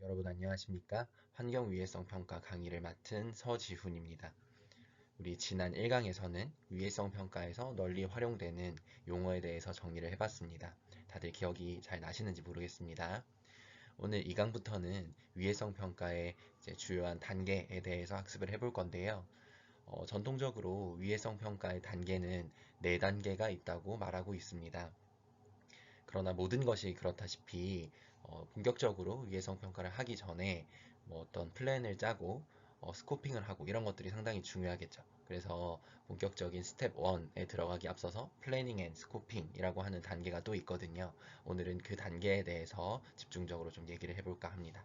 여러분 안녕하십니까? 환경위해성 평가 강의를 맡은 서지훈입니다. 우리 지난 1강에서는 위해성 평가에서 널리 활용되는 용어에 대해서 정리를 해봤습니다. 다들 기억이 잘 나시는지 모르겠습니다. 오늘 2강부터는 위해성 평가의 주요한 단계에 대해서 학습을 해볼 건데요. 전통적으로 위해성 평가의 단계는 4단계가 있다고 말하고 있습니다. 그러나 모든 것이 그렇다시피 본격적으로 위해성 평가를 하기 전에 뭐 어떤 플랜을 짜고 스코핑을 하고 이런 것들이 상당히 중요하겠죠. 그래서 본격적인 스텝 1에 들어가기 앞서서 플래닝 앤 스코핑이라고 하는 단계가 또 있거든요. 오늘은 그 단계에 대해서 집중적으로 좀 얘기를 해볼까 합니다.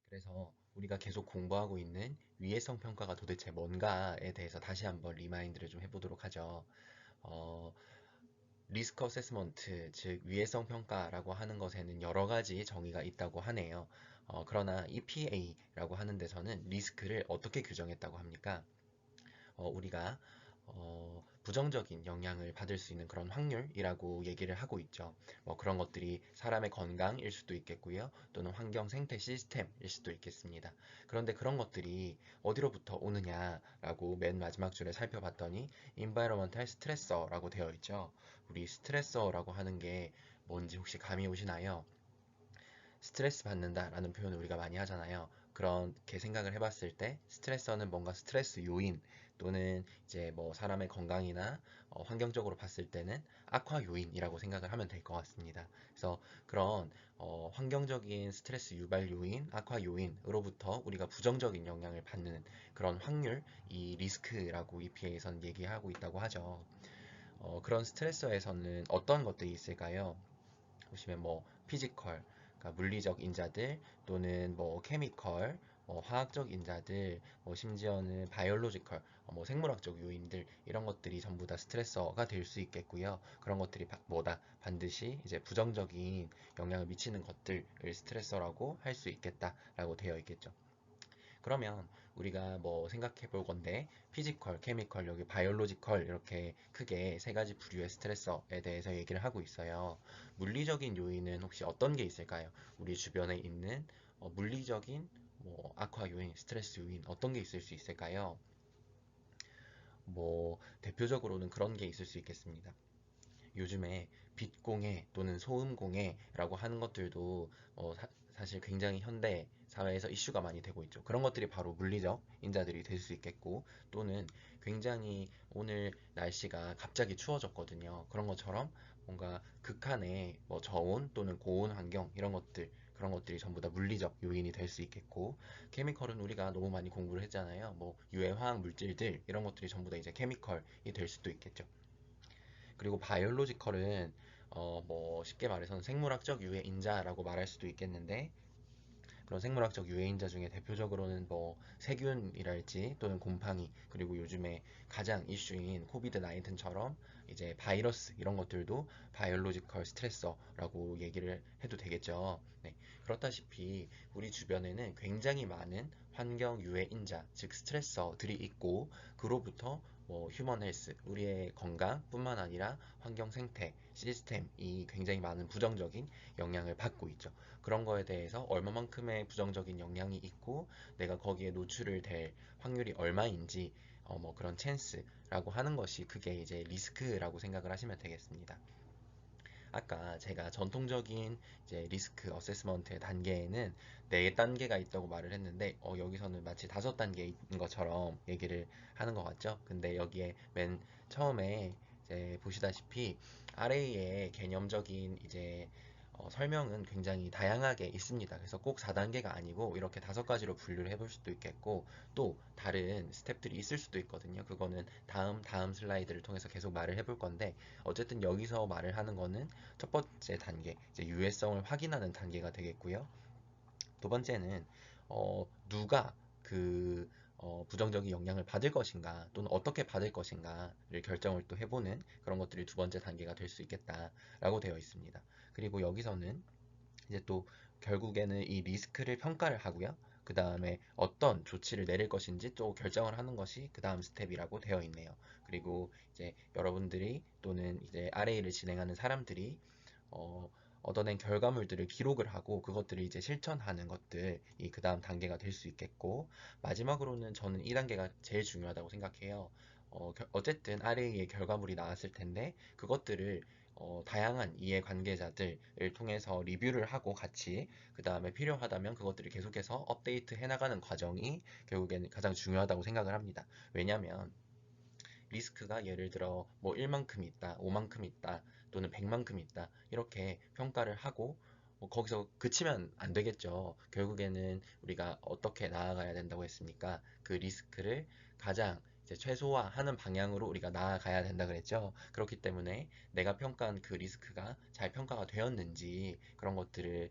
그래서 우리가 계속 공부하고 있는 위해성 평가가 도대체 뭔가에 대해서 다시 한번 리마인드를 좀 해보도록 하죠. 어, 리스크 어세스먼트, 즉 위해성 평가라고 하는 것에는 여러 가지 정의가 있다고 하네요. 그러나 EPA라고 하는 데서는 리스크를 어떻게 규정했다고 합니까? 우리가 부정적인 영향을 받을 수 있는 그런 확률이라고 얘기를 하고 있죠. 뭐 그런 것들이 사람의 건강일 수도 있겠고요. 또는 환경 생태 시스템일 수도 있겠습니다. 그런데 그런 것들이 어디로부터 오느냐라고 맨 마지막 줄에 살펴봤더니 environmental stressor라고 되어 있죠. 우리 스트레서라고 하는 게 뭔지 혹시 감이 오시나요? 스트레스 받는다라는 표현을 우리가 많이 하잖아요. 그렇게 생각을 해봤을 때 스트레서는 뭔가 스트레스 요인 또는 이제 뭐 사람의 건강이나 환경적으로 봤을 때는 악화 요인이라고 생각을 하면 될 것 같습니다. 그래서 그런 환경적인 스트레스 유발 요인, 악화 요인으로부터 우리가 부정적인 영향을 받는 그런 확률, 이 리스크라고 EPA에서는 얘기하고 있다고 하죠. 그런 스트레서에서는 어떤 것들이 있을까요? 보시면 뭐 피지컬, 그러니까 물리적 인자들 또는 뭐 케미컬, 화학적 인자들, 뭐 심지어는 바이올로지컬, 뭐 생물학적 요인들 이런 것들이 전부 다 스트레서가 될 수 있겠고요. 그런 것들이 뭐다 반드시 이제 부정적인 영향을 미치는 것들을 스트레서라고 할 수 있겠다라고 되어 있겠죠. 그러면 우리가 뭐 생각해 볼 건데 피지컬, 케미컬, 여기 바이올로지컬 이렇게 크게 세 가지 부류의 스트레서에 대해서 얘기를 하고 있어요. 물리적인 요인은 혹시 어떤 게 있을까요? 우리 주변에 있는 물리적인 뭐 악화 요인, 스트레스 요인 어떤 게 있을 수 있을까요? 뭐 대표적으로는 그런 게 있을 수 있겠습니다. 요즘에 빛공해 또는 소음공해라고 하는 것들도 사실 굉장히 현대 사회에서 이슈가 많이 되고 있죠. 그런 것들이 바로 물리적 인자들이 될 수 있겠고 또는 굉장히 오늘 날씨가 갑자기 추워졌거든요. 그런 것처럼 뭔가 극한의 뭐 저온 또는 고온 환경 이런 것들 그런 것들이 전부 다 물리적 요인이 될 수 있겠고 케미컬은 우리가 너무 많이 공부를 했잖아요. 뭐 유해 화학 물질들 이런 것들이 전부 다 이제 케미컬이 될 수도 있겠죠. 그리고 바이올로지컬은 뭐 쉽게 말해서는 생물학적 유해인자라고 말할 수도 있겠는데 그런 생물학적 유해인자 중에 대표적으로는 뭐 세균이랄지 또는 곰팡이 그리고 요즘에 가장 이슈인 코비드 19처럼 이제 바이러스 이런 것들도 바이올로지컬 스트레서라고 얘기를 해도 되겠죠. 네, 그렇다시피 우리 주변에는 굉장히 많은 환경 유해인자 즉 스트레서들이 있고 그로부터 뭐 휴먼 헬스 우리의 건강뿐만 아니라 환경 생태 시스템이 굉장히 많은 부정적인 영향을 받고 있죠. 그런 거에 대해서 얼마만큼의 부정적인 영향이 있고 내가 거기에 노출을 될 확률이 얼마인지 뭐 그런 찬스라고 하는 것이 그게 이제 리스크라고 생각을 하시면 되겠습니다. 아까 제가 전통적인 이제 리스크 어세스먼트 단계에는 4단계가 있다고 말을 했는데 여기서는 마치 5단계인 것처럼 얘기를 하는 것 같죠? 근데 여기에 맨 처음에 이제 보시다시피 RA의 개념적인 이제 설명은 굉장히 다양하게 있습니다. 그래서 꼭 4단계가 아니고 이렇게 5가지로 분류를 해볼 수도 있겠고 또 다른 스텝들이 있을 수도 있거든요. 그거는 다음 슬라이드를 통해서 계속 말을 해볼 건데 어쨌든 여기서 말을 하는 거는 첫 번째 단계, 이제 유해성을 확인하는 단계가 되겠고요. 두 번째는 누가 그 부정적인 영향을 받을 것인가 또는 어떻게 받을 것인가를 결정을 또 해보는 그런 것들이 두 번째 단계가 될 수 있겠다라고 되어 있습니다. 그리고 여기서는 이제 또 결국에는 이 리스크를 평가를 하고요. 그 그 다음에 어떤 조치를 내릴 것인지 또 결정을 하는 것이 그 다음 스텝이라고 되어 있네요. 그리고 이제 여러분들이 또는 이제 RA를 진행하는 사람들이 어, 얻어낸 결과물들을 기록을 하고 그것들을 이제 실천하는 것들이 그 다음 단계가 될 수 있겠고, 마지막으로는 저는 이 단계가 제일 중요하다고 생각해요. 어쨌든 RA의 결과물이 나왔을 텐데 그것들을 다양한 이해 관계자들을 통해서 리뷰를 하고 같이 그 다음에 필요하다면 그것들을 계속해서 업데이트 해나가는 과정이 결국에는 가장 중요하다고 생각을 합니다. 왜냐하면 리스크가 예를 들어 뭐 1만큼 있다, 5만큼 있다, 또는 100만큼 있다, 이렇게 평가를 하고 거기서 그치면 안 되겠죠. 결국에는 우리가 어떻게 나아가야 된다고 했습니까? 그 리스크를 가장 이제 최소화하는 방향으로 우리가 나아가야 된다 그랬죠. 그렇기 때문에 내가 평가한 그 리스크가 잘 평가가 되었는지 그런 것들을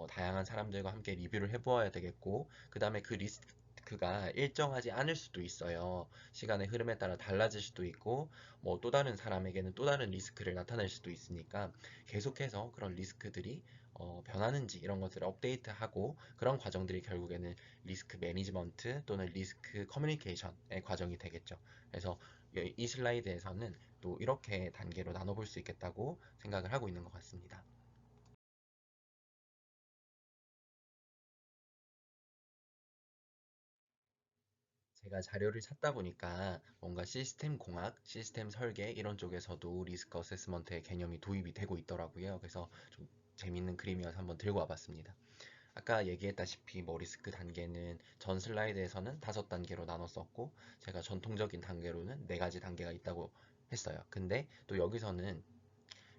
다양한 사람들과 함께 리뷰를 해보아야 되겠고, 그 다음에 그 리스크가 일정하지 않을 수도 있어요. 시간의 흐름에 따라 달라질 수도 있고, 뭐 또 다른 사람에게는 또 다른 리스크를 나타낼 수도 있으니까 계속해서 그런 리스크들이 변하는지 이런 것들을 업데이트하고, 그런 과정들이 결국에는 리스크 매니지먼트 또는 리스크 커뮤니케이션의 과정이 되겠죠. 그래서 이 슬라이드에서는 또 이렇게 단계로 나눠볼 수 있겠다고 생각을 하고 있는 것 같습니다. 제가 자료를 찾다 보니까 뭔가 시스템 공학, 시스템 설계 이런 쪽에서도 리스크 어세스먼트의 개념이 도입이 되고 있더라고요. 그래서 좀 재밌는 그림이어서 한번 들고 와봤습니다. 아까 얘기했다시피 뭐 리스크 단계는 전 슬라이드에서는 5단계로 나눴었고, 제가 전통적인 단계로는 4가지 단계가 있다고 했어요. 근데 또 여기서는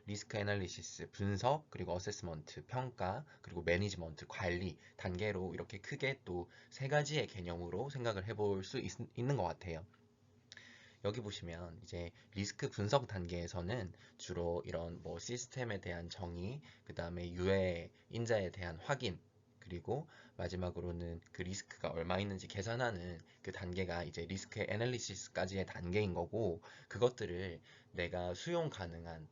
리스크 애널리시스, 분석, 그리고 어세스먼트, 평가, 그리고 매니지먼트, 관리 단계로 이렇게 크게 또 3가지의 개념으로 생각을 해볼 수 있는 것 같아요. 여기 보시면 이제 리스크 분석 단계에서는 주로 이런 뭐 시스템에 대한 정의, 그 다음에 유해 인자에 대한 확인, 그리고 마지막으로는 그 리스크가 얼마 있는지 계산하는 그 단계가 이제 리스크 애널리시스까지의 단계인 거고, 그것들을 내가 수용 가능한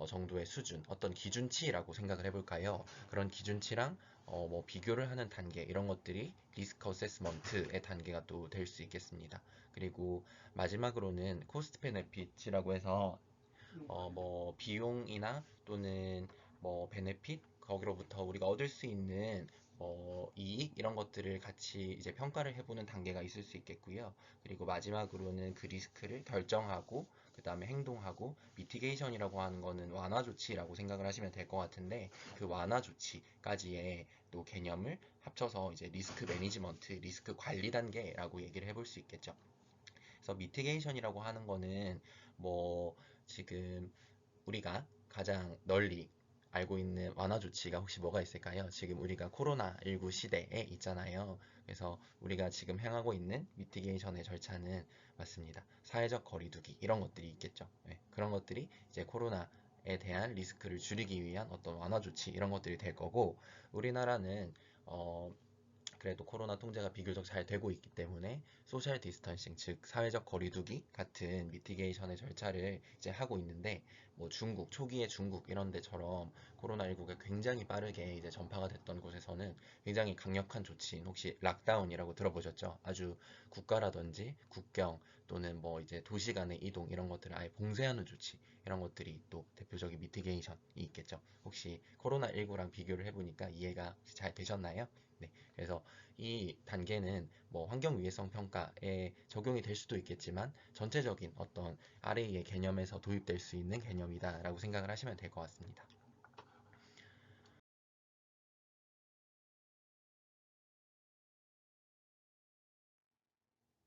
정도의 수준, 어떤 기준치라고 생각을 해볼까요? 그런 기준치랑 뭐 비교를 하는 단계, 이런 것들이 리스크 어세스먼트의 단계가 또 될 수 있겠습니다. 그리고 마지막으로는 코스트 베네핏이라고 해서 뭐 비용이나 또는 뭐 베네핏, 거기로부터 우리가 얻을 수 있는 이익 이런 것들을 같이 이제 평가를 해보는 단계가 있을 수 있겠고요. 그리고 마지막으로는 그 리스크를 결정하고 그 다음에 행동하고, 미티게이션이라고 하는 거는 완화 조치라고 생각을 하시면 될 것 같은데, 그 완화 조치까지의 또 개념을 합쳐서 이제 리스크 매니지먼트, 리스크 관리 단계라고 얘기를 해볼 수 있겠죠. 그래서 미티게이션이라고 하는 거는 뭐 지금 우리가 가장 널리 알고 있는 완화 조치가 혹시 뭐가 있을까요? 지금 우리가 코로나19 시대에 있잖아요. 그래서 우리가 지금 행하고 있는 미티게이션의 절차는 맞습니다. 사회적 거리두기 이런 것들이 있겠죠. 네, 그런 것들이 이제 코로나에 대한 리스크를 줄이기 위한 어떤 완화 조치 이런 것들이 될 거고, 우리나라는 어, 그래도 코로나 통제가 비교적 잘 되고 있기 때문에 소셜 디스턴싱, 즉 사회적 거리두기 같은 미티게이션의 절차를 이제 하고 있는데, 뭐 중국, 초기의 중국 이런 데처럼 코로나19가 굉장히 빠르게 이제 전파가 됐던 곳에서는 굉장히 강력한 조치인, 혹시 락다운이라고 들어보셨죠? 아주 국가라든지 국경 또는 뭐 이제 도시 간의 이동 이런 것들을 아예 봉쇄하는 조치, 이런 것들이 또 대표적인 미티게이션이 있겠죠. 혹시 코로나19랑 비교를 해보니까 이해가 잘 되셨나요? 네. 그래서 이 단계는 뭐 환경 위해성 평가에 적용이 될 수도 있겠지만 전체적인 어떤 RA의 개념에서 도입될 수 있는 개념이다라고 생각을 하시면 될 것 같습니다.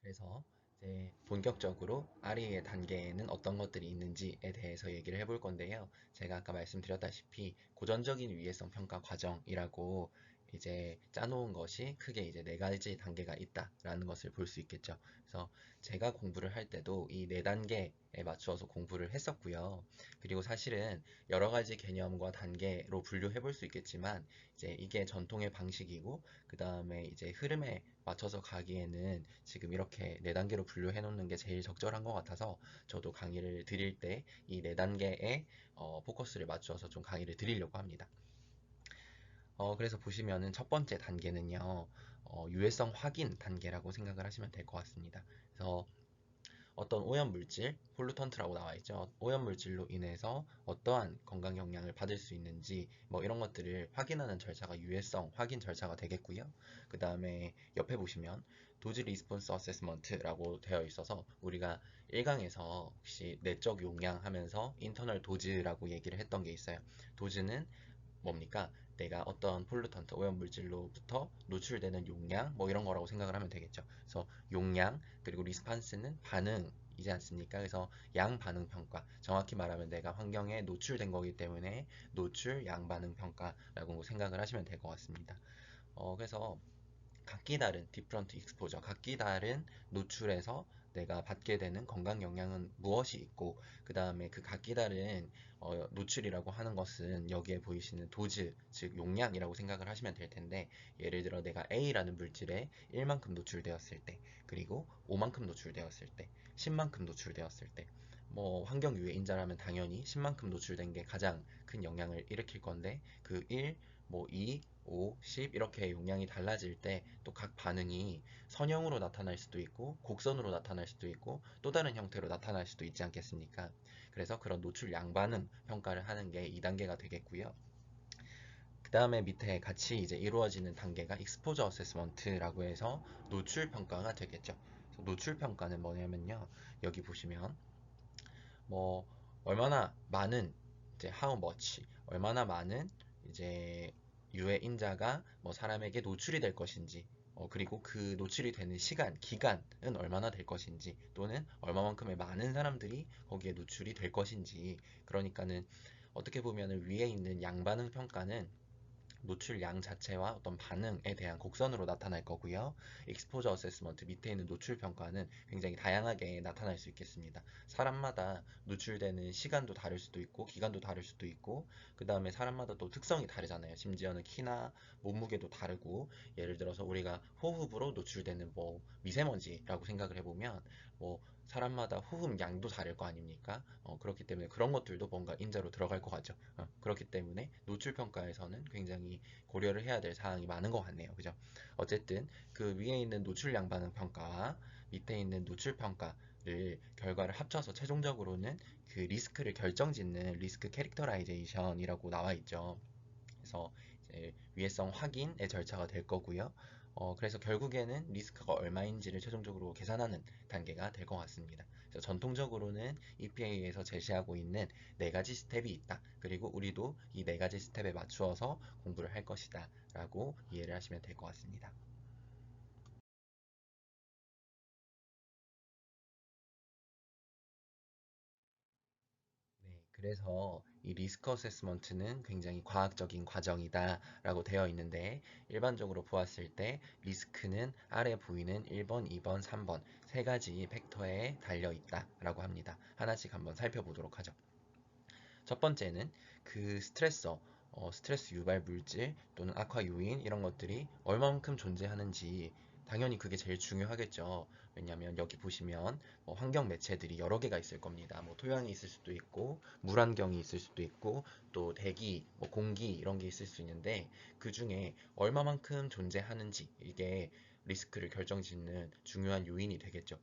그래서 이제 본격적으로 RA의 단계에는 어떤 것들이 있는지에 대해서 얘기를 해볼 건데요. 제가 아까 말씀드렸다시피 고전적인 위해성 평가 과정이라고 이제 짜놓은 것이 크게 이제 4가지 단계가 있다라는 것을 볼 수 있겠죠. 그래서 제가 공부를 할 때도 이 4단계에 맞추어서 공부를 했었고요. 그리고 사실은 여러 가지 개념과 단계로 분류해 볼 수 있겠지만 이제 이게 전통의 방식이고, 그 다음에 이제 흐름에 맞춰서 가기에는 지금 이렇게 4단계로 분류해 놓는 게 제일 적절한 것 같아서 저도 강의를 드릴 때 이 4단계에 포커스를 맞춰서 좀 강의를 드리려고 합니다. 그래서 보시면은 첫 번째 단계는요, 유해성 확인 단계라고 생각을 하시면 될 것 같습니다. 그래서 어떤 오염물질, 폴루턴트라고 나와 있죠. 오염물질로 인해서 어떠한 건강 영향을 받을 수 있는지 뭐 이런 것들을 확인하는 절차가 유해성 확인 절차가 되겠고요. 그 다음에 옆에 보시면 도즈 리스폰스 어세스먼트라고 되어 있어서 우리가 1강에서 혹시 내적 용량 하면서 인터널 도즈라고 얘기를 했던 게 있어요. 도즈는 뭡니까? 내가 어떤 폴루턴트 오염물질로부터 노출되는 용량 뭐 이런 거라고 생각을 하면 되겠죠. 그래서 용량 그리고 리스판스는 반응이지 않습니까? 그래서 양 반응 평가, 정확히 말하면 내가 환경에 노출된 거기 때문에 노출 양 반응 평가라고 생각을 하시면 될 것 같습니다. 그래서 각기 다른 different exposure, 각기 다른 노출에서 내가 받게 되는 건강 영향은 무엇이 있고, 그 다음에 그 각기 다른 노출이라고 하는 것은 여기에 보이시는 도즈, 즉 용량이라고 생각을 하시면 될 텐데, 예를 들어 내가 A라는 물질에 1만큼 노출되었을 때, 그리고 5만큼 노출되었을 때, 10만큼 노출되었을 때, 뭐 환경 유해 인자라면 당연히 10만큼 노출된 게 가장 큰 영향을 일으킬 건데, 그 1, 뭐 2, 5, 10 이렇게 용량이 달라질 때 또 각 반응이 선형으로 나타날 수도 있고 곡선으로 나타날 수도 있고 또 다른 형태로 나타날 수도 있지 않겠습니까? 그래서 그런 노출 양반응 평가를 하는 게 2단계가 되겠고요. 그 다음에 밑에 같이 이제 이루어지는 단계가 exposure assessment라고 해서 노출 평가가 되겠죠. 노출 평가는 뭐냐면요. 여기 보시면 뭐 얼마나 많은 이제 how much 얼마나 많은 이제 유해 인자가 뭐 사람에게 노출이 될 것인지 그리고 그 노출이 되는 시간, 기간은 얼마나 될 것인지 또는 얼마만큼의 많은 사람들이 거기에 노출이 될 것인지 그러니까는 어떻게 보면은 위에 있는 양반응 평가는 노출량 자체와 어떤 반응에 대한 곡선으로 나타날 거고요. 익스포저 어세스먼트 밑에 있는 노출 평가는 굉장히 다양하게 나타날 수 있겠습니다. 사람마다 노출되는 시간도 다를 수도 있고 기간도 다를 수도 있고 그 다음에 사람마다 또 특성이 다르잖아요. 심지어는 키나 몸무게도 다르고 예를 들어서 우리가 호흡으로 노출되는 뭐 미세먼지라고 생각을 해보면 뭐 사람마다 호흡 양도 다를 거 아닙니까? 그렇기 때문에 그런 것들도 뭔가 인자로 들어갈 것 같죠. 그렇기 때문에 노출 평가에서는 굉장히 고려를 해야 될 사항이 많은 것 같네요. 그죠? 어쨌든 그 위에 있는 노출 양반응 평가와 밑에 있는 노출 평가를 결과를 합쳐서 최종적으로는 그 리스크를 결정짓는 리스크 캐릭터라이제이션이라고 나와 있죠. 그래서 이제 위해성 확인의 절차가 될 거고요. 그래서 결국에는 리스크가 얼마인지를 최종적으로 계산하는 단계가 될 것 같습니다. 그래서 전통적으로는 EPA에서 제시하고 있는 네 가지 스텝이 있다. 그리고 우리도 이 네 가지 스텝에 맞추어서 공부를 할 것이다. 라고 이해를 하시면 될 것 같습니다. 네, 그래서 이 리스크 어세스먼트는 굉장히 과학적인 과정이다 라고 되어 있는데 일반적으로 보았을 때 리스크는 아래 보이는 1번, 2번, 3번 세 가지 팩터에 달려 있다 라고 합니다. 하나씩 한번 살펴보도록 하죠. 첫 번째는 그 스트레서, 스트레스 유발 물질 또는 악화 요인 이런 것들이 얼마만큼 존재하는지 당연히 그게 제일 중요하겠죠. 왜냐하면 여기 보시면 환경 매체들이 여러 개가 있을 겁니다. 뭐 토양이 있을 수도 있고 물환경이 있을 수도 있고 또 대기, 뭐 공기 이런 게 있을 수 있는데 그 중에 얼마만큼 존재하는지 이게 리스크를 결정짓는 중요한 요인이 되겠죠.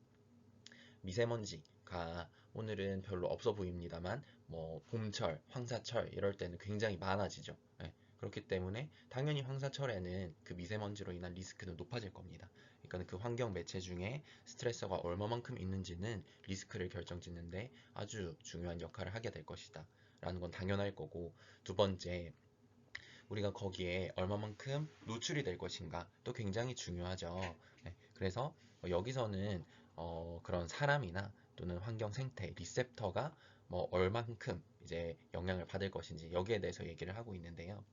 미세먼지가 오늘은 별로 없어 보입니다만 뭐 봄철, 황사철 이럴 때는 굉장히 많아지죠. 예, 그렇기 때문에 당연히 황사철에는 그 미세먼지로 인한 리스크는 높아질 겁니다. 그러니까 그 환경 매체 중에 스트레서가 얼마만큼 있는지는 리스크를 결정짓는데 아주 중요한 역할을 하게 될 것이다. 라는 건 당연할 거고 두 번째 우리가 거기에 얼마만큼 노출이 될 것인가 또 굉장히 중요하죠. 네, 그래서 여기서는 그런 사람이나 또는 환경 생태, 리셉터가 뭐 얼만큼 이제 영향을 받을 것인지 여기에 대해서 얘기를 하고 있는데요.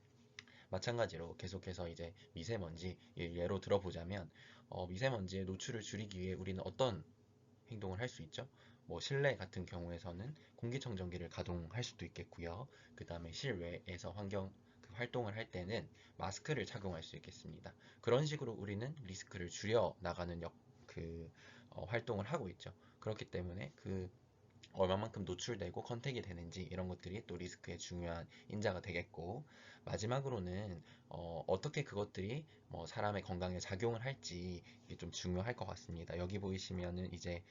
마찬가지로 계속해서 이제 미세먼지 예로 들어보자면 미세먼지의 노출을 줄이기 위해 우리는 어떤 행동을 할 수 있죠? 뭐 실내 같은 경우에서는 공기청정기를 가동할 수도 있겠고요. 그 다음에 실외에서 환경 그 활동을 할 때는 마스크를 착용할 수 있겠습니다. 그런 식으로 우리는 리스크를 줄여 나가는 활동을 하고 있죠. 그렇기 때문에 그 얼마만큼 노출되고 컨택이 되는지 이런 것들이 또 리스크의 중요한 인자가 되겠고, 마지막으로는 떻게 그것들이 뭐 사람의 건강에 작용을 할지 이게 좀 중요할 것 같습니다. 여기 보이시면은 이제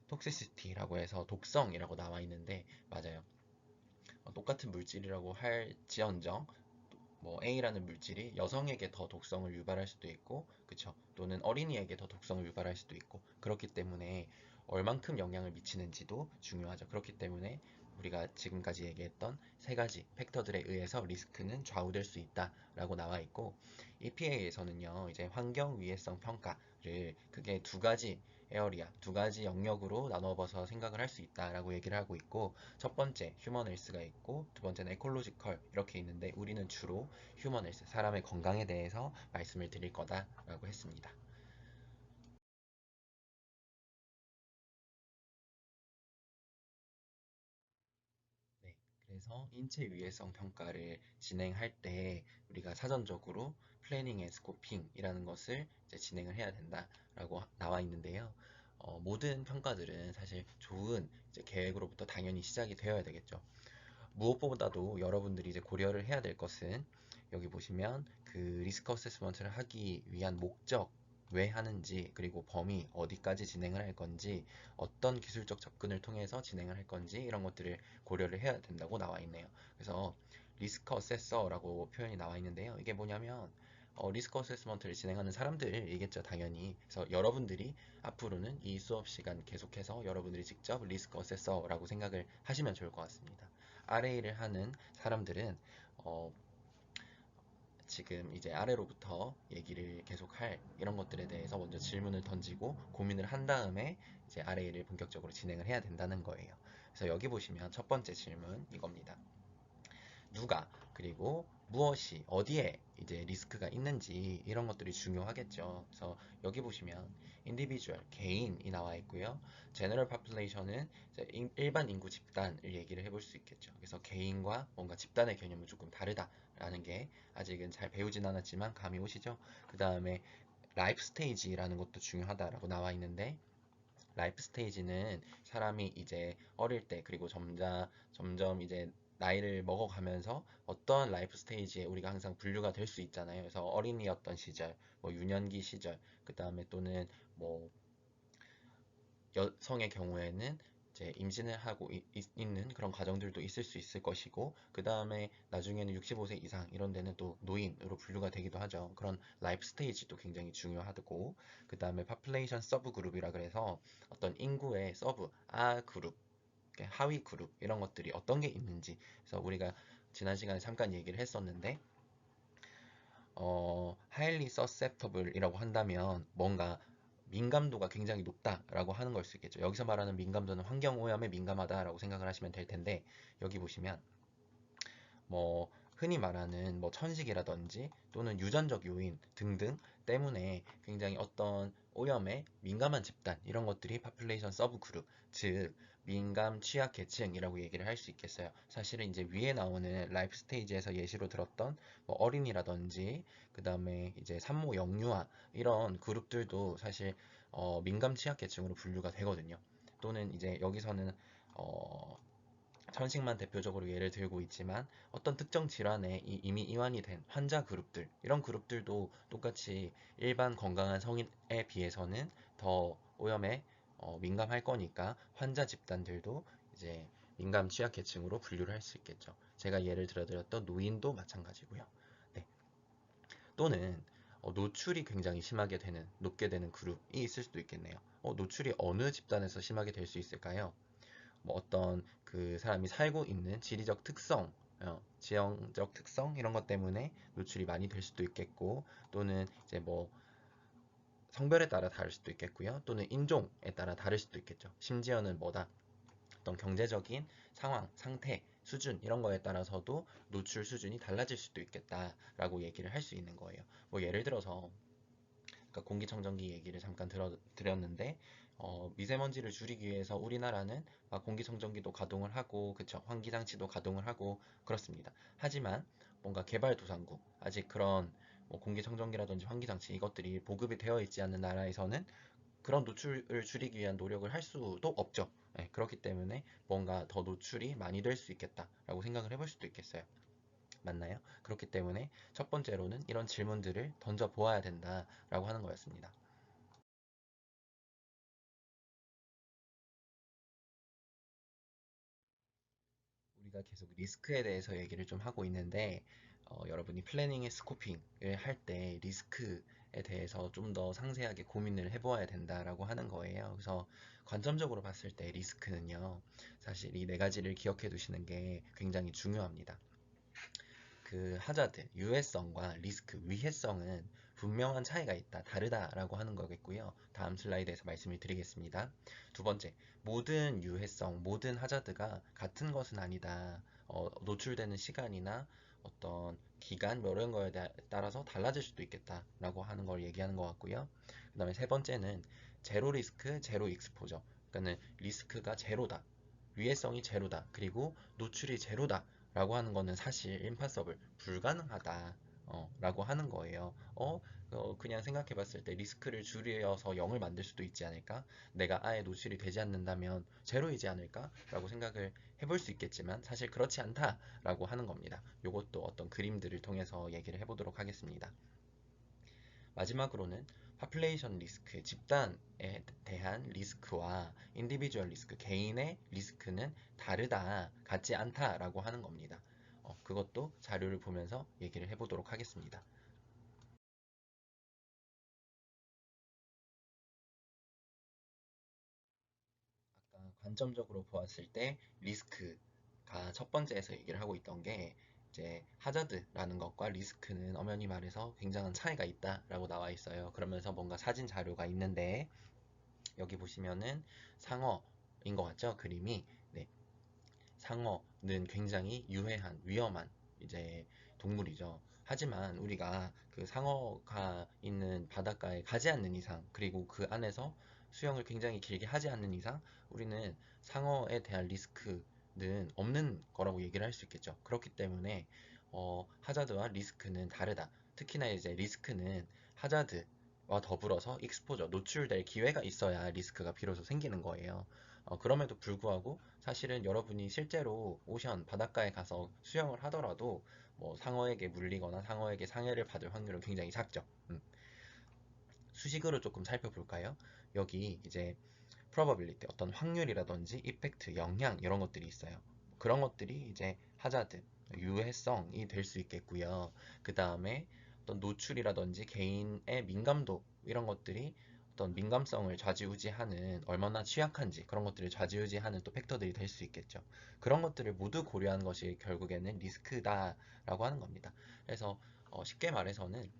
톡시시티라고 해서 독성이라고 나와 있는데, 맞아요. 똑같은 물질이라고 할지언정 뭐 A라는 물질이 여성에게 더 독성을 유발할 수도 있고, 그쵸? 또는 어린이에게 더 독성을 유발할 수도 있고, 그렇기 때문에 얼만큼 영향을 미치는지도 중요하죠. 그렇기 때문에 우리가 지금까지 얘기했던 세 가지 팩터들에 의해서 리스크는 좌우될 수 있다라고 나와 있고, EPA에서는요, 이제 환경 위해성 평가를 크게 두 가지 에어리아, 두 가지 영역으로 나눠봐서 생각을 할 수 있다라고 얘기를 하고 있고, 첫 번째 휴먼 헬스가 있고 두 번째는 에콜로지컬 이렇게 있는데, 우리는 주로 휴먼 헬스, 사람의 건강에 대해서 말씀을 드릴 거다라고 했습니다. 네, 그래서 인체 유해성 평가를 진행할 때 우리가 사전적으로 플래닝 앤 스코핑이라는 것을 이제 진행을 해야 된다라고 나와 있는데요. 모든 평가들은 사실 좋은 이제 계획으로부터 당연히 시작이 되어야 되겠죠. 무엇보다도 여러분들이 이제 고려를 해야 될 것은, 여기 보시면 그 리스크 어세스먼트를 하기 위한 목적, 왜 하는지, 그리고 범위, 어디까지 진행을 할 건지, 어떤 기술적 접근을 통해서 진행을 할 건지, 이런 것들을 고려를 해야 된다고 나와 있네요. 그래서 리스크 어세서라고 표현이 나와 있는데요. 이게 뭐냐면 리스크 어세스먼트를 진행하는 사람들이겠죠, 당연히. 그래서 여러분들이 앞으로는 이 수업 시간 계속해서 여러분들이 직접 리스크 어세서라고 생각을 하시면 좋을 것 같습니다. RA를 하는 사람들은 어, 지금 이제 아래로부터 얘기를 계속할 이런 것들에 대해서 먼저 질문을 던지고 고민을 한 다음에 이제 RA를 본격적으로 진행을 해야 된다는 거예요. 그래서 여기 보시면 첫 번째 질문 이겁니다. 누가, 그리고 무엇이, 어디에 이제 리스크가 있는지 이런 것들이 중요하겠죠. 그래서 여기 보시면 individual, 개인이 나와 있고요. general population은 일반 인구 집단을 얘기를 해볼 수 있겠죠. 그래서 개인과 뭔가 집단의 개념은 조금 다르다라는 게 아직은 잘 배우진 않았지만 감이 오시죠? 그 다음에 라이프 스테이지라는 것도 중요하다라고 나와 있는데, 라이프 스테이지는 사람이 이제 어릴 때, 그리고 점점 이제 나이를 먹어가면서 어떤 라이프 스테이지에 우리가 항상 분류가 될 수 있잖아요. 그래서 어린이였던 시절, 뭐 유년기 시절, 그 다음에 또는 뭐 여성의 경우에는 이제 임신을 하고 있는 그런 가정들도 있을 수 있을 것이고, 그 다음에 나중에는 65세 이상 이런 데는 또 노인으로 분류가 되기도 하죠. 그런 라이프 스테이지도 굉장히 중요하고, 그 다음에 파플레이션 서브 그룹이라 그래서 어떤 인구의 서브, 그룹, 하위 그룹 이런 것들이 어떤 게 있는지. 그래서 우리가 지난 시간에 잠깐 얘기를 했었는데, highly susceptible이라고 한다면 뭔가 민감도가 굉장히 높다라고 하는 걸 수 있겠죠. 여기서 말하는 민감도는 환경 오염에 민감하다라고 생각을 하시면 될 텐데, 여기 보시면 뭐 흔히 말하는 뭐 천식이라든지 또는 유전적 요인 등등 때문에 굉장히 어떤 오염에 민감한 집단, 이런 것들이 파퓰레이션 서브 그룹, 즉 민감 취약 계층이라고 얘기를 할 수 있겠어요. 사실은 이제 위에 나오는 라이프 스테이지에서 예시로 들었던 뭐 어린이라든지 그 다음에 이제 산모 영유아 이런 그룹들도 사실 민감 취약 계층으로 분류가 되거든요. 또는 이제 여기서는 어, 천식만 대표적으로 예를 들고 있지만, 어떤 특정 질환에 이미 이완이 된 환자 그룹들, 이런 그룹들도 똑같이 일반 건강한 성인에 비해서는 더 오염에 민감할 거니까 환자 집단들도 이제 민감 취약계층으로 분류를 할 수 있겠죠. 제가 예를 들어드렸던 노인도 마찬가지고요. 네. 또는 노출이 굉장히 심하게 되는, 높게 되는 그룹이 있을 수도 있겠네요. 노출이 어느 집단에서 심하게 될 수 있을까요? 뭐 어떤 그 사람이 살고 있는 지리적 특성, 지형적 특성 이런 것 때문에 노출이 많이 될 수도 있겠고, 또는 이제 뭐 성별에 따라 다를 수도 있겠고요. 또는 인종에 따라 다를 수도 있겠죠. 심지어는 뭐다, 어떤 경제적인 상황, 상태, 수준 이런 거에 따라서도 노출 수준이 달라질 수도 있겠다라고 얘기를 할 수 있는 거예요. 뭐 예를 들어서 그러니까 공기청정기 얘기를 잠깐 드렸는데, 미세먼지를 줄이기 위해서 우리나라는 막 공기청정기도 가동을 하고, 그쵸, 환기장치도 가동을 하고 그렇습니다. 하지만 뭔가 개발도상국, 아직 그런 뭐 공기청정기라든지 환기장치 이것들이 보급이 되어 있지 않는 나라에서는 그런 노출을 줄이기 위한 노력을 할 수도 없죠. 네, 그렇기 때문에 뭔가 더 노출이 많이 될 수 있겠다라고 생각을 해볼 수도 있겠어요. 맞나요? 그렇기 때문에 첫 번째로는 이런 질문들을 던져 보아야 된다라고 하는 거였습니다. 우리가 계속 리스크에 대해서 얘기를 좀 하고 있는데 여러분이 플래닝의 스코핑을 할 때 리스크에 대해서 좀 더 상세하게 고민을 해보아야 된다라고 하는 거예요. 그래서 관점적으로 봤을 때 리스크는요, 사실 이 네 가지를 기억해 두시는 게 굉장히 중요합니다. 그 하자드, 유해성과 리스크, 위해성은 분명한 차이가 있다, 다르다라고 하는 거겠고요. 다음 슬라이드에서 말씀을 드리겠습니다. 두 번째, 모든 유해성, 모든 하자드가 같은 것은 아니다. 노출되는 시간이나 어떤 기간, 뭐 이런 거에 따라서 달라질 수도 있겠다라고 하는 걸 얘기하는 것 같고요. 그 다음에 세 번째는 제로 리스크, 제로 익스포저. 그러니까 리스크가 제로다. 위해성이 제로다. 그리고 노출이 제로다. 라고 하는 거는 사실 임파서블 불가능하다 라고 하는 거예요. 그냥 생각해 봤을 때 리스크를 줄여서 0을 만들 수도 있지 않을까? 내가 아예 노출이 되지 않는다면 제로이지 않을까? 라고 생각을 해볼 수 있겠지만 사실 그렇지 않다 라고 하는 겁니다. 이것도 어떤 그림들을 통해서 얘기를 해보도록 하겠습니다. 마지막으로는 파퓰레이션 리스크, 집단에 대한 리스크와 인디비주얼 리스크, 개인의 리스크는 다르다, 같지 않다라고 하는 겁니다. 그것도 자료를 보면서 얘기를 해보도록 하겠습니다. 아까 관점적으로 보았을 때 리스크가 첫 번째에서 얘기를 하고 있던 게 이제 하자드라는 것과 리스크는 엄연히 말해서 굉장한 차이가 있다라고 나와 있어요. 그러면서 뭔가 사진 자료가 있는데 여기 보시면은 상어인 것 같죠? 그림이. 네, 상어는 굉장히 유해한, 위험한 이제 동물이죠. 하지만 우리가 그 상어가 있는 바닷가에 가지 않는 이상, 그리고 그 안에서 수영을 굉장히 길게 하지 않는 이상, 우리는 상어에 대한 리스크는 없는 거라고 얘기를 할 수 있겠죠. 그렇기 때문에 하자드와 리스크는 다르다. 특히나 이제 리스크는 하자드와 더불어서 익스포저, 노출될 기회가 있어야 리스크가 비로소 생기는 거예요. 그럼에도 불구하고 사실은 여러분이 실제로 오션, 바닷가에 가서 수영을 하더라도 뭐 상어에게 물리거나 상어에게 상해를 받을 확률은 굉장히 작죠. 수식으로 조금 살펴볼까요? 여기 이제 probability, 어떤 확률이라든지 이펙트, 영향 이런 것들이 있어요. 그런 것들이 이제 하자드, 유해성이 될 수 있겠고요. 그 다음에 어떤 노출이라든지 개인의 민감도 이런 것들이 어떤 민감성을 좌지우지하는, 얼마나 취약한지 그런 것들을 좌지우지하는 또 팩터들이 될 수 있겠죠. 그런 것들을 모두 고려하는 것이 결국에는 리스크다라고 하는 겁니다. 그래서 쉽게 말해서는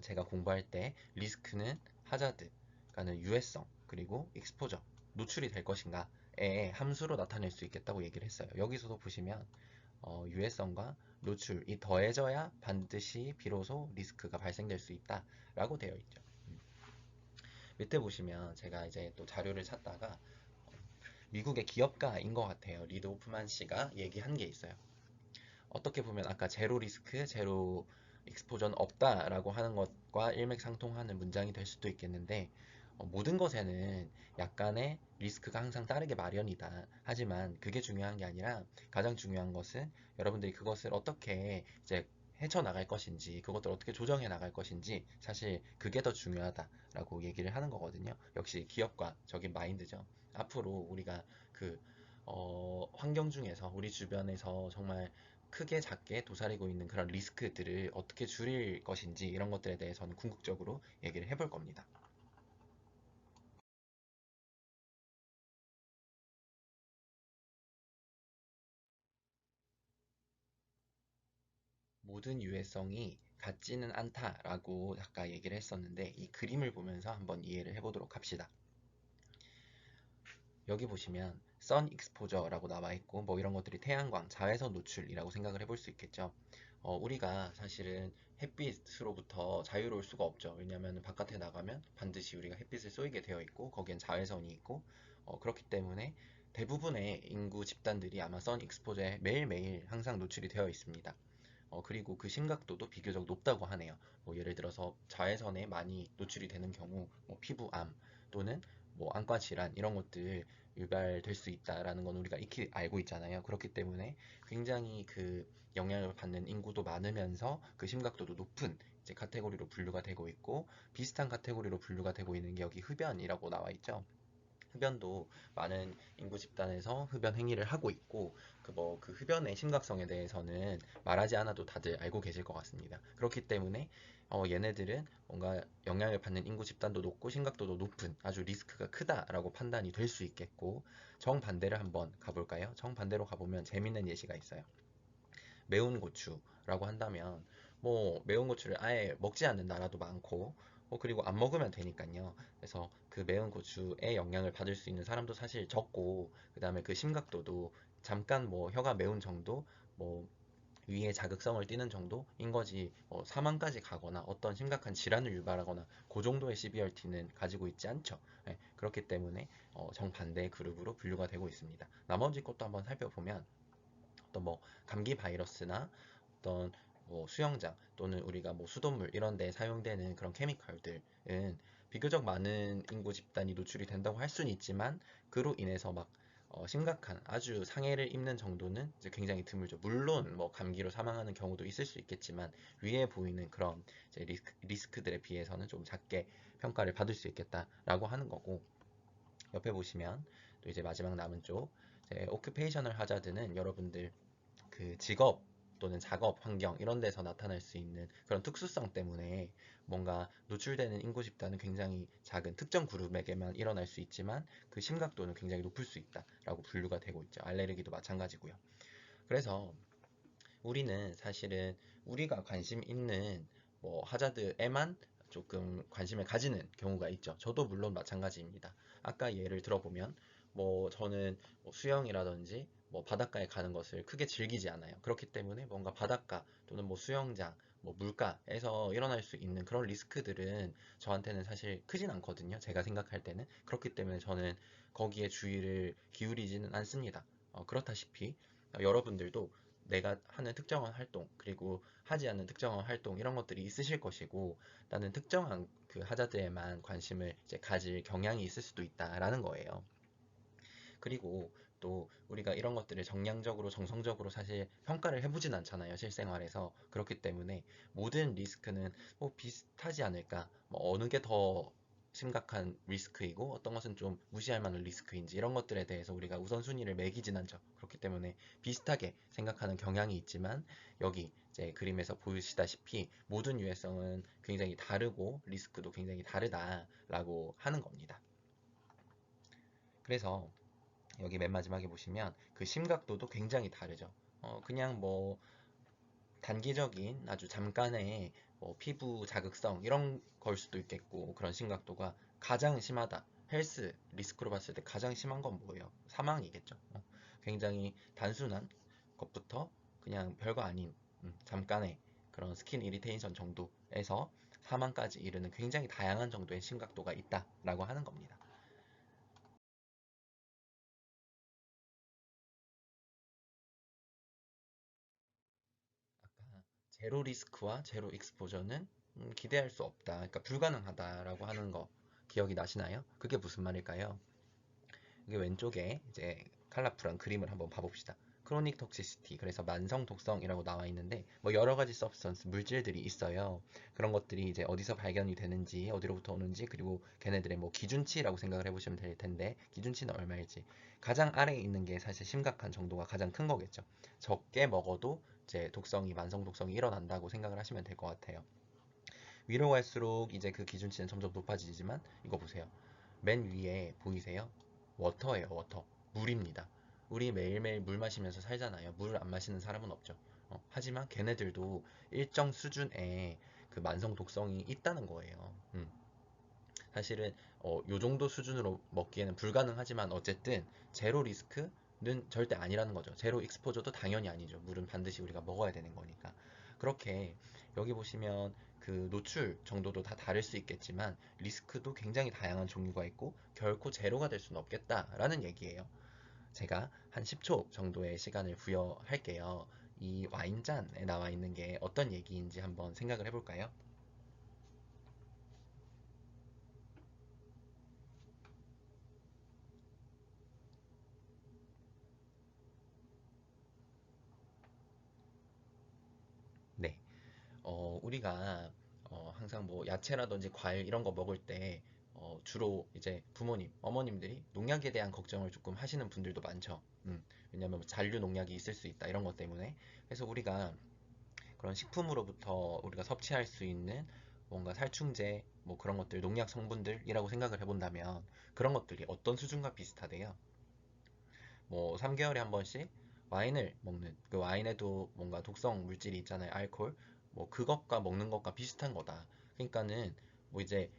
제가 공부할 때 리스크는 하자드, 그러니까 유해성, 그리고 익스포저, 노출이 될 것인가의 함수로 나타낼 수 있겠다고 얘기를 했어요. 여기서도 보시면 유해성과 노출이 더해져야 반드시 비로소 리스크가 발생될 수 있다라고 되어 있죠. 밑에 보시면 제가 이제 또 자료를 찾다가 미국의 기업가인 것 같아요. 리드 오프만 씨가 얘기한 게 있어요. 어떻게 보면 아까 제로 리스크, 제로 익스포저는 없다라고 하는 것과 일맥상통하는 문장이 될 수도 있겠는데 모든 것에는 약간의 리스크가 항상 따르게 마련이다. 하지만 그게 중요한 게 아니라 가장 중요한 것은 여러분들이 그것을 어떻게 이제 헤쳐나갈 것인지, 그것들을 어떻게 조정해 나갈 것인지, 사실 그게 더 중요하다라고 얘기를 하는 거거든요. 역시 기업가적인 마인드죠. 앞으로 우리가 그 환경 중에서 우리 주변에서 정말 크게 작게 도사리고 있는 그런 리스크들을 어떻게 줄일 것인지 이런 것들에 대해서는 궁극적으로 얘기를 해볼 겁니다. 모든 유해성이 같지는 않다라고 아까 얘기를 했었는데 이 그림을 보면서 한번 이해를 해보도록 합시다. 여기 보시면 선 익스포저라고 나와 있고 뭐 이런 것들이 태양광, 자외선 노출이라고 생각을 해볼 수 있겠죠. 우리가 사실은 햇빛으로부터 자유로울 수가 없죠. 왜냐하면 바깥에 나가면 반드시 우리가 햇빛을 쏘이게 되어 있고 거기엔 자외선이 있고 그렇기 때문에 대부분의 인구 집단들이 아마 선 익스포저에 매일매일 항상 노출이 되어 있습니다. 그리고 그 심각도도 비교적 높다고 하네요. 뭐 예를 들어서 자외선에 많이 노출이 되는 경우 뭐 피부암 또는 뭐 안과 질환 이런 것들 유발될 수 있다라는 건 우리가 익히 알고 있잖아요. 그렇기 때문에 굉장히 그 영향을 받는 인구도 많으면서 그 심각도도 높은 이제 카테고리로 분류가 되고 있고, 비슷한 카테고리로 분류가 되고 있는 게 여기 흡연이라고 나와 있죠. 흡연도 많은 인구 집단에서 흡연 행위를 하고 있고, 그 흡연의 심각성에 대해서는 말하지 않아도 다들 알고 계실 것 같습니다. 그렇기 때문에 얘네들은 뭔가 영향을 받는 인구 집단도 높고 심각도도 높은 아주 리스크가 크다라고 판단이 될 수 있겠고, 정반대를 한번 가볼까요? 정반대로 가보면 재밌는 예시가 있어요. 매운 고추라고 한다면 뭐 매운 고추를 아예 먹지 않는 나라도 많고, 그리고 안 먹으면 되니까요. 그래서 그 매운 고추의 영향을 받을 수 있는 사람도 사실 적고, 그 다음에 그 심각도도 잠깐 뭐 혀가 매운 정도, 뭐 위에 자극성을 띠는 정도인 거지, 사망까지 가거나 어떤 심각한 질환을 유발하거나 그 정도의 CBRT는 가지고 있지 않죠. 예, 그렇기 때문에 정반대의 그룹으로 분류가 되고 있습니다. 나머지 것도 한번 살펴보면, 어떤 뭐 감기 바이러스나 어떤 뭐 수영장 또는 우리가 뭐 수돗물 이런 데 사용되는 그런 케미컬들은 비교적 많은 인구 집단이 노출이 된다고 할 수는 있지만, 그로 인해서 막 심각한 아주 상해를 입는 정도는 이제 굉장히 드물죠. 물론 뭐 감기로 사망하는 경우도 있을 수 있겠지만, 위에 보이는 그런 이제 리스크들에 비해서는 좀 작게 평가를 받을 수 있겠다라고 하는 거고, 옆에 보시면 또 이제 마지막 남은 쪽, 이제 오큐페이셔널 하자드는 여러분들 그 직업 또는 작업 환경 이런 데서 나타날 수 있는 그런 특수성 때문에 뭔가 노출되는 인구 집단은 굉장히 작은 특정 그룹에게만 일어날 수 있지만, 그 심각도는 굉장히 높을 수 있다라고 분류가 되고 있죠. 알레르기도 마찬가지고요. 그래서 우리는 사실은 우리가 관심 있는 뭐 하자드에만 조금 관심을 가지는 경우가 있죠. 저도 물론 마찬가지입니다. 아까 예를 들어보면 뭐 저는 뭐 수영이라든지 뭐 바닷가에 가는 것을 크게 즐기지 않아요. 그렇기 때문에 뭔가 바닷가 또는 뭐 수영장, 뭐 물가에서 일어날 수 있는 그런 리스크들은 저한테는 사실 크진 않거든요. 제가 생각할 때는. 그렇기 때문에 저는 거기에 주의를 기울이지는 않습니다. 그렇다시피 여러분들도 내가 하는 특정한 활동, 그리고 하지 않는 특정한 활동 이런 것들이 있으실 것이고, 나는 특정한 그 하자드에만 관심을 이제 가질 경향이 있을 수도 있다라는 거예요. 그리고 또 우리가 이런 것들을 정량적으로 정성적으로 사실 평가를 해보진 않잖아요, 실생활에서. 그렇기 때문에 모든 리스크는 뭐 비슷하지 않을까, 뭐 어느 게 더 심각한 리스크이고 어떤 것은 좀 무시할 만한 리스크인지 이런 것들에 대해서 우리가 우선순위를 매기진 않죠. 그렇기 때문에 비슷하게 생각하는 경향이 있지만, 여기 이제 그림에서 보시다시피 모든 유해성은 굉장히 다르고 리스크도 굉장히 다르다라고 하는 겁니다. 그래서 여기 맨 마지막에 보시면 그 심각도도 굉장히 다르죠. 그냥 뭐 단기적인 아주 잠깐의 뭐 피부 자극성 이런 걸 수도 있겠고, 그런 심각도가 가장 심하다. 헬스 리스크로 봤을 때 가장 심한 건 뭐예요? 사망이겠죠. 굉장히 단순한 것부터 그냥 별거 아닌 잠깐의 그런 스킨 이리테이션 정도에서 사망까지 이르는 굉장히 다양한 정도의 심각도가 있다라고 하는 겁니다. 아까 제로 리스크와 제로 익스포저는 기대할 수 없다. 그러니까 불가능하다라고 하는 거 기억이 나시나요? 그게 무슨 말일까요? 이게 왼쪽에 이제 컬러풀한 그림을 한번 봐봅시다. 크로닉 톡시시티, 그래서 만성 독성이라고 나와 있는데 뭐 여러 가지 서브스턴스 물질들이 있어요. 그런 것들이 이제 어디서 발견이 되는지, 어디로부터 오는지, 그리고 걔네들의 뭐 기준치라고 생각을 해보시면 될 텐데, 기준치는 얼마일지. 가장 아래에 있는 게 사실 심각한 정도가 가장 큰 거겠죠. 적게 먹어도 이제 독성이, 만성 독성이 일어난다고 생각을 하시면 될 것 같아요. 위로 갈수록 이제 그 기준치는 점점 높아지지만, 이거 보세요. 맨 위에 보이세요? 워터예요, 워터. 물입니다. 우리 매일매일 물 마시면서 살잖아요. 물을 안 마시는 사람은 없죠. 하지만 걔네들도 일정 수준의 그 만성 독성이 있다는 거예요. 사실은 요 정도 수준으로 먹기에는 불가능하지만, 어쨌든 제로 리스크는 절대 아니라는 거죠. 제로 익스포저도 당연히 아니죠. 물은 반드시 우리가 먹어야 되는 거니까. 그렇게 여기 보시면 그 노출 정도도 다 다를 수 있겠지만, 리스크도 굉장히 다양한 종류가 있고 결코 제로가 될 수는 없겠다라는 얘기예요. 제가 한 10초 정도의 시간을 부여할게요. 이 와인잔에 나와 있는 게 어떤 얘기인지 한번 생각을 해볼까요? 네. 우리가 항상 뭐 야채라든지 과일 이런 거 먹을 때 주로 이제 부모님, 어머님들이 농약에 대한 걱정을 조금 하시는 분들도 많죠. 왜냐면 뭐 잔류 농약이 있을 수 있다 이런 것 때문에. 그래서 우리가 그런 식품으로부터 우리가 섭취할 수 있는 뭔가 살충제, 뭐 그런 것들, 농약 성분들이라고 생각을 해본다면 그런 것들이 어떤 수준과 비슷하대요. 뭐 3개월에 한 번씩 와인을 먹는 그 와인에도 뭔가 독성 물질이 있잖아요. 알코올. 뭐 그것과 먹는 것과 비슷한 거다. 그러니까는 뭐 이제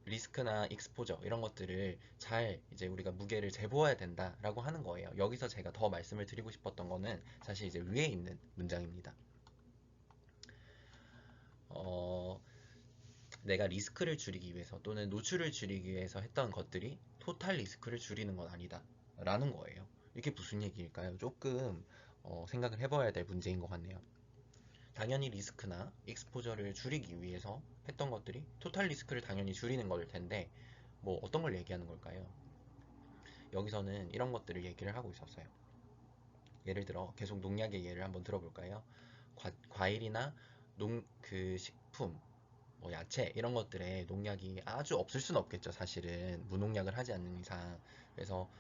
리스크나 익스포저 이런 것들을 잘 이제 우리가 무게를 재보아야 된다라고 하는 거예요. 여기서 제가 더 말씀을 드리고 싶었던 거는 사실 이제 위에 있는 문장입니다. 어, 내가 리스크를 줄이기 위해서 또는 노출을 줄이기 위해서 했던 것들이 토탈 리스크를 줄이는 건 아니다 라는 거예요. 이게 무슨 얘기일까요? 조금 생각을 해봐야 될 문제인 것 같네요. 당연히 리스크나 익스포저를 줄이기 위해서 했던 것들이 토탈 리스크를 당연히 줄이는 걸 텐데 뭐 어떤 걸 얘기하는 걸까요? 여기서는 이런 것들을 얘기를 하고 있었어요. 예를 들어 계속 농약의 예를 한번 들어볼까요? 과일이나 그 식품, 뭐 야채 이런 것들에 농약이 아주 없을 수는 없겠죠. 사실은 무농약을 하지 않는 이상. 그래서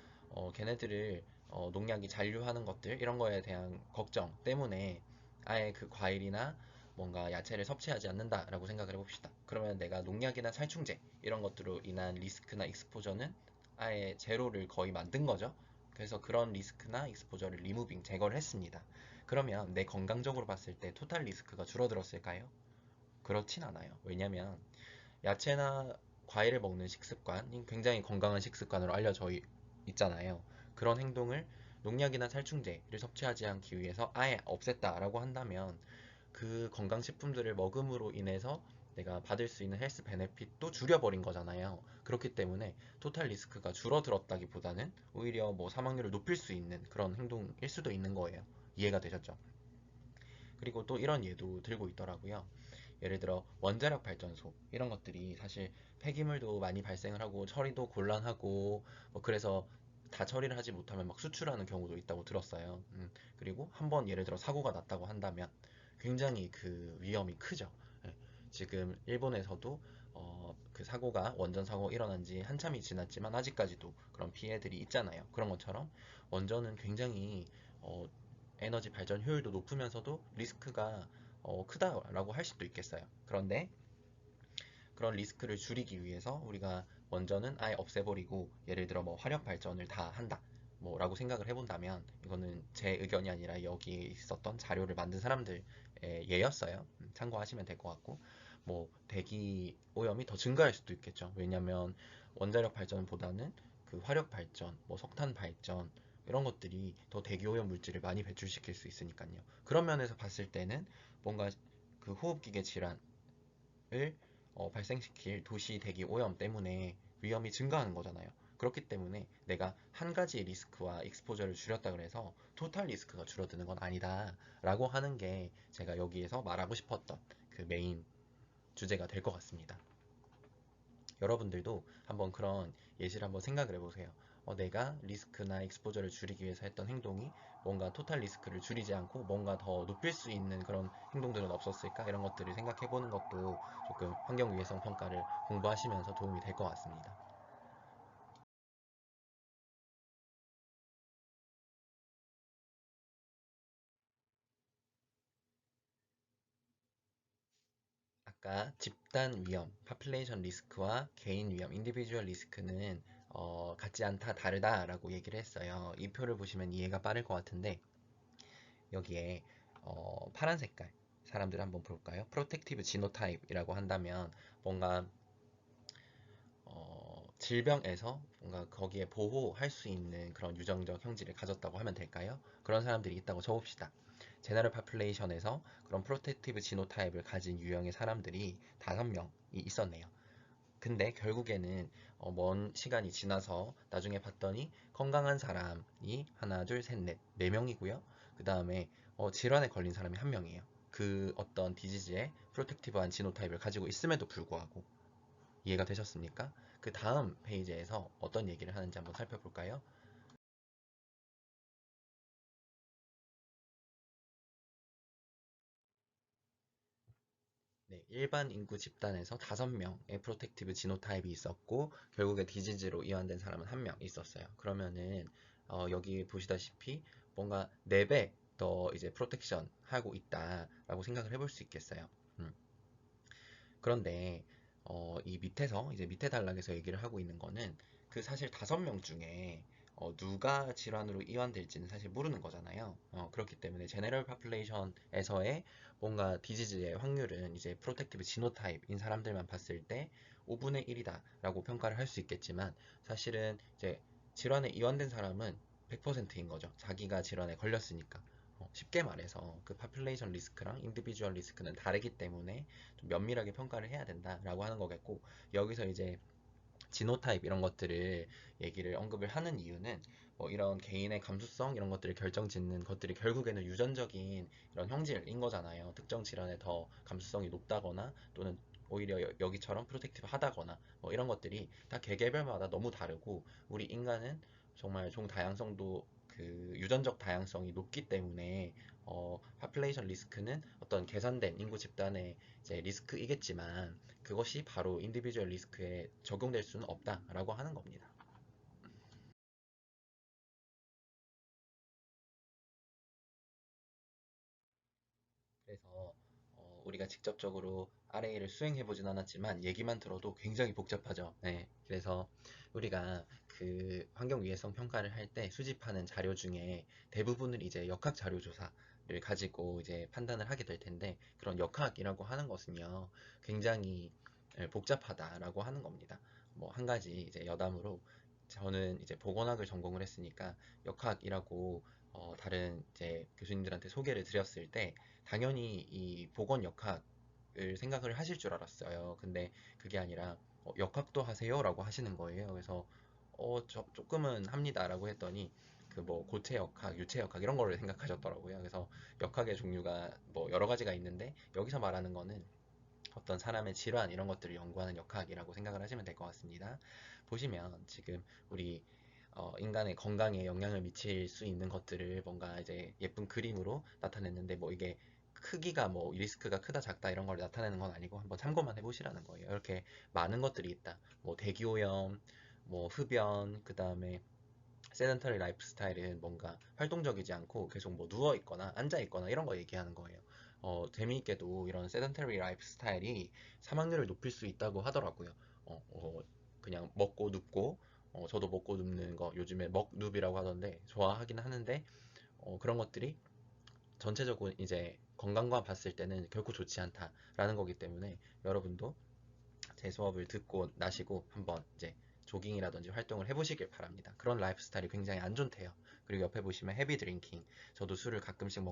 걔네들을 농약이 잔류하는 것들 이런 거에 대한 걱정 때문에 아예 그 과일이나 뭔가 야채를 섭취하지 않는다라고 생각을 해봅시다. 그러면 내가 농약이나 살충제 이런 것들로 인한 리스크나 익스포저는 아예 제로를 거의 만든 거죠. 그래서 그런 리스크나 익스포저를 리무빙 제거를 했습니다. 그러면 내 건강적으로 봤을 때 토탈 리스크가 줄어들었을까요? 그렇진 않아요. 왜냐면 야채나 과일을 먹는 식습관이 굉장히 건강한 식습관으로 알려져 있잖아요. 그런 행동을 농약이나 살충제를 섭취하지 않기 위해서 아예 없앴다라고 한다면 그 건강식품들을 먹음으로 인해서 내가 받을 수 있는 헬스 베네핏도 줄여버린 거잖아요. 그렇기 때문에 토탈 리스크가 줄어들었다기보다는 오히려 뭐 사망률을 높일 수 있는 그런 행동일 수도 있는 거예요. 이해가 되셨죠? 그리고 또 이런 예도 들고 있더라고요. 예를 들어 원자력 발전소 이런 것들이 사실 폐기물도 많이 발생을 하고 처리도 곤란하고 뭐 그래서 다 처리를 하지 못하면 막 수출하는 경우도 있다고 들었어요. 그리고 한번 예를 들어 사고가 났다고 한다면 굉장히 그 위험이 크죠. 예, 지금 일본에서도 그 사고가 원전 사고가 일어난 지 한참이 지났지만 아직까지도 그런 피해들이 있잖아요. 그런 것처럼 원전은 굉장히 어, 에너지 발전 효율도 높으면서도 리스크가 크다라고 할 수도 있겠어요. 그런데 그런 리스크를 줄이기 위해서 우리가 원전은 아예 없애버리고 예를 들어 뭐 화력 발전을 다 한다. 뭐라고 생각을 해본다면 이거는 제 의견이 아니라 여기에 있었던 자료를 만든 사람들의 예였어요. 참고하시면 될 것 같고 뭐 대기 오염이 더 증가할 수도 있겠죠. 왜냐하면 원자력 발전보다는 그 화력 발전, 뭐 석탄 발전 이런 것들이 더 대기 오염 물질을 많이 배출시킬 수 있으니까요. 그런 면에서 봤을 때는 뭔가 그 호흡기계 질환을 발생시킬 도시 대기 오염 때문에 위험이 증가하는 거잖아요. 그렇기 때문에 내가 한 가지 리스크와 익스포저를 줄였다 그래서 토탈 리스크가 줄어드는 건 아니다 라고 하는 게 제가 여기에서 말하고 싶었던 그 메인 주제가 될 것 같습니다. 여러분들도 한번 그런 예시를 한번 생각을 해보세요. 내가 리스크나 익스포저를 줄이기 위해서 했던 행동이 뭔가 토탈 리스크를 줄이지 않고 뭔가 더 높일 수 있는 그런 행동들은 없었을까? 이런 것들을 생각해보는 것도 조금 환경 위해성 평가를 공부하시면서 도움이 될 것 같습니다. 아까 집단 위험, population 리스크와 개인 위험, individual 리스크는 같지 않다, 다르다라고 얘기를 했어요. 이 표를 보시면 이해가 빠를 것 같은데 여기에 파란 색깔 사람들 한번 볼까요? 프로텍티브 지노타입이라고 한다면 뭔가 질병에서 뭔가 거기에 보호할 수 있는 그런 유전적 형질을 가졌다고 하면 될까요? 그런 사람들이 있다고 쳐봅시다. 제너럴 파퓰레이션에서 그런 프로텍티브 지노타입을 가진 유형의 사람들이 5명이 있었네요. 근데 결국에는 먼 시간이 지나서 나중에 봤더니 건강한 사람이 하나, 둘, 셋, 넷, 네 명이고요. 그 다음에 질환에 걸린 사람이 한 명이에요. 그 어떤 디지즈의 프로텍티브한 지노타입을 가지고 있음에도 불구하고. 이해가 되셨습니까? 그 다음 페이지에서 어떤 얘기를 하는지 한번 살펴볼까요? 네, 일반 인구 집단에서 5명의 프로텍티브 지노타입이 있었고 결국에 디지즈로 이완된 사람은 한 명 있었어요. 그러면은 여기 보시다시피 뭔가 4배 더 이제 프로텍션 하고 있다라고 생각을 해볼 수 있겠어요. 음. 그런데 이 밑에서 이제 밑에 단락에서 얘기를 하고 있는 거는 그 사실 5명 중에 누가 질환으로 이완될지는 사실 모르는 거잖아요. 그렇기 때문에 제네럴 파퓰레이션에서의 뭔가 디지즈의 확률은 이제 프로텍티브 지노타입인 사람들만 봤을 때 5분의 1이다라고 평가를 할 수 있겠지만 사실은 이제 질환에 이완된 사람은 100%인 거죠. 자기가 질환에 걸렸으니까. 쉽게 말해서 그 파퓰레이션 리스크랑 인디비주얼 리스크는 다르기 때문에 좀 면밀하게 평가를 해야 된다라고 하는 거겠고, 여기서 이제 지노타입 이런 것들을 얘기를 언급을 하는 이유는 뭐 이런 개인의 감수성 이런 것들을 결정짓는 것들이 결국에는 유전적인 이런 형질인 거잖아요. 특정 질환에 더 감수성이 높다거나 또는 오히려 여기처럼 프로텍티브 하다거나 뭐 이런 것들이 다 개개별마다 너무 다르고, 우리 인간은 정말 종 다양성도 그 유전적 다양성이 높기 때문에 파퓰레이션 리스크는 어떤 계산된 인구 집단의 이제 리스크이겠지만 그것이 바로 인디비주얼 리스크에 적용될 수는 없다라고 하는 겁니다. 그래서 우리가 직접적으로 RA를 수행해 보진 않았지만 얘기만 들어도 굉장히 복잡하죠. 네, 그래서 우리가 그 환경 위해성 평가를 할 때 수집하는 자료 중에 대부분을 이제 역학 자료 조사를 가지고 이제 판단을 하게 될 텐데, 그런 역학이라고 하는 것은요 굉장히 복잡하다라고 하는 겁니다. 뭐 한 가지 이제 여담으로, 저는 이제 보건학을 전공을 했으니까 역학이라고 다른 이제 교수님들한테 소개를 드렸을 때 당연히 이 보건 역학을 생각을 하실 줄 알았어요. 근데 그게 아니라 역학도 하세요? 라고 하시는 거예요. 그래서 저 조금은 합니다라고 했더니 그 뭐 고체 역학, 유체 역학 이런 거를 생각하셨더라고요. 그래서 역학의 종류가 뭐 여러 가지가 있는데 여기서 말하는 거는 어떤 사람의 질환 이런 것들을 연구하는 역학이라고 생각을 하시면 될 것 같습니다. 보시면 지금 우리 인간의 건강에 영향을 미칠 수 있는 것들을 뭔가 이제 예쁜 그림으로 나타냈는데, 뭐 이게 크기가 뭐 리스크가 크다 작다 이런 걸 나타내는 건 아니고 한번 참고만 해보시라는 거예요. 이렇게 많은 것들이 있다. 뭐 대기오염, 뭐 흡연, 그 다음에 세덴터리 라이프 스타일은 뭔가 활동적이지 않고 계속 뭐 누워 있거나 앉아 있거나 이런 거 얘기하는 거예요. 재미있게도 이런 세덴터리 라이프 스타일이 사망률을 높일 수 있다고 하더라고요. 그냥 먹고 눕고, 저도 먹고 눕는 거 요즘에 먹눕이라고 하던데 좋아하긴 하는데, 그런 것들이 전체적으로 이제 건강과 봤을 때는 결코 좋지 않다라는 거기 때문에 여러분도 제 수업을 듣고 나시고 한번 이제 조깅이라든지 활동을 해보시길 바랍니다. 그런 라이프 스타일이 굉장히 안 좋대요. 그리고 옆에 보시면 헤비 드링킹, 저도 술을 가끔씩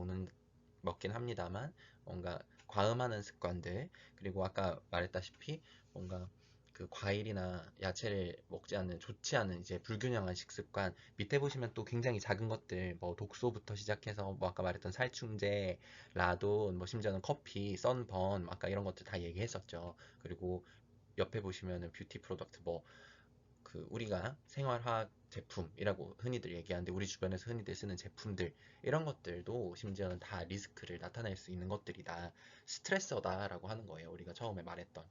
먹긴 합니다만 뭔가 과음하는 습관들, 그리고 아까 말했다시피 뭔가 그 과일이나 야채를 먹지 않는 좋지 않은 이제 불균형한 식습관, 밑에 보시면 또 굉장히 작은 것들 뭐 독소부터 시작해서 뭐 아까 말했던 살충제, 라돈, 뭐 심지어는 커피, 선번 아까 이런 것들 다 얘기했었죠. 그리고 옆에 보시면은 뷰티 프로덕트 뭐 그 우리가 생활화학 제품이라고 흔히들 얘기하는데 우리 주변에서 흔히들 쓰는 제품들 이런 것들도 심지어는 다 리스크를 나타낼 수 있는 것들이다. 스트레서다라고 하는 거예요. 우리가 처음에 말했던.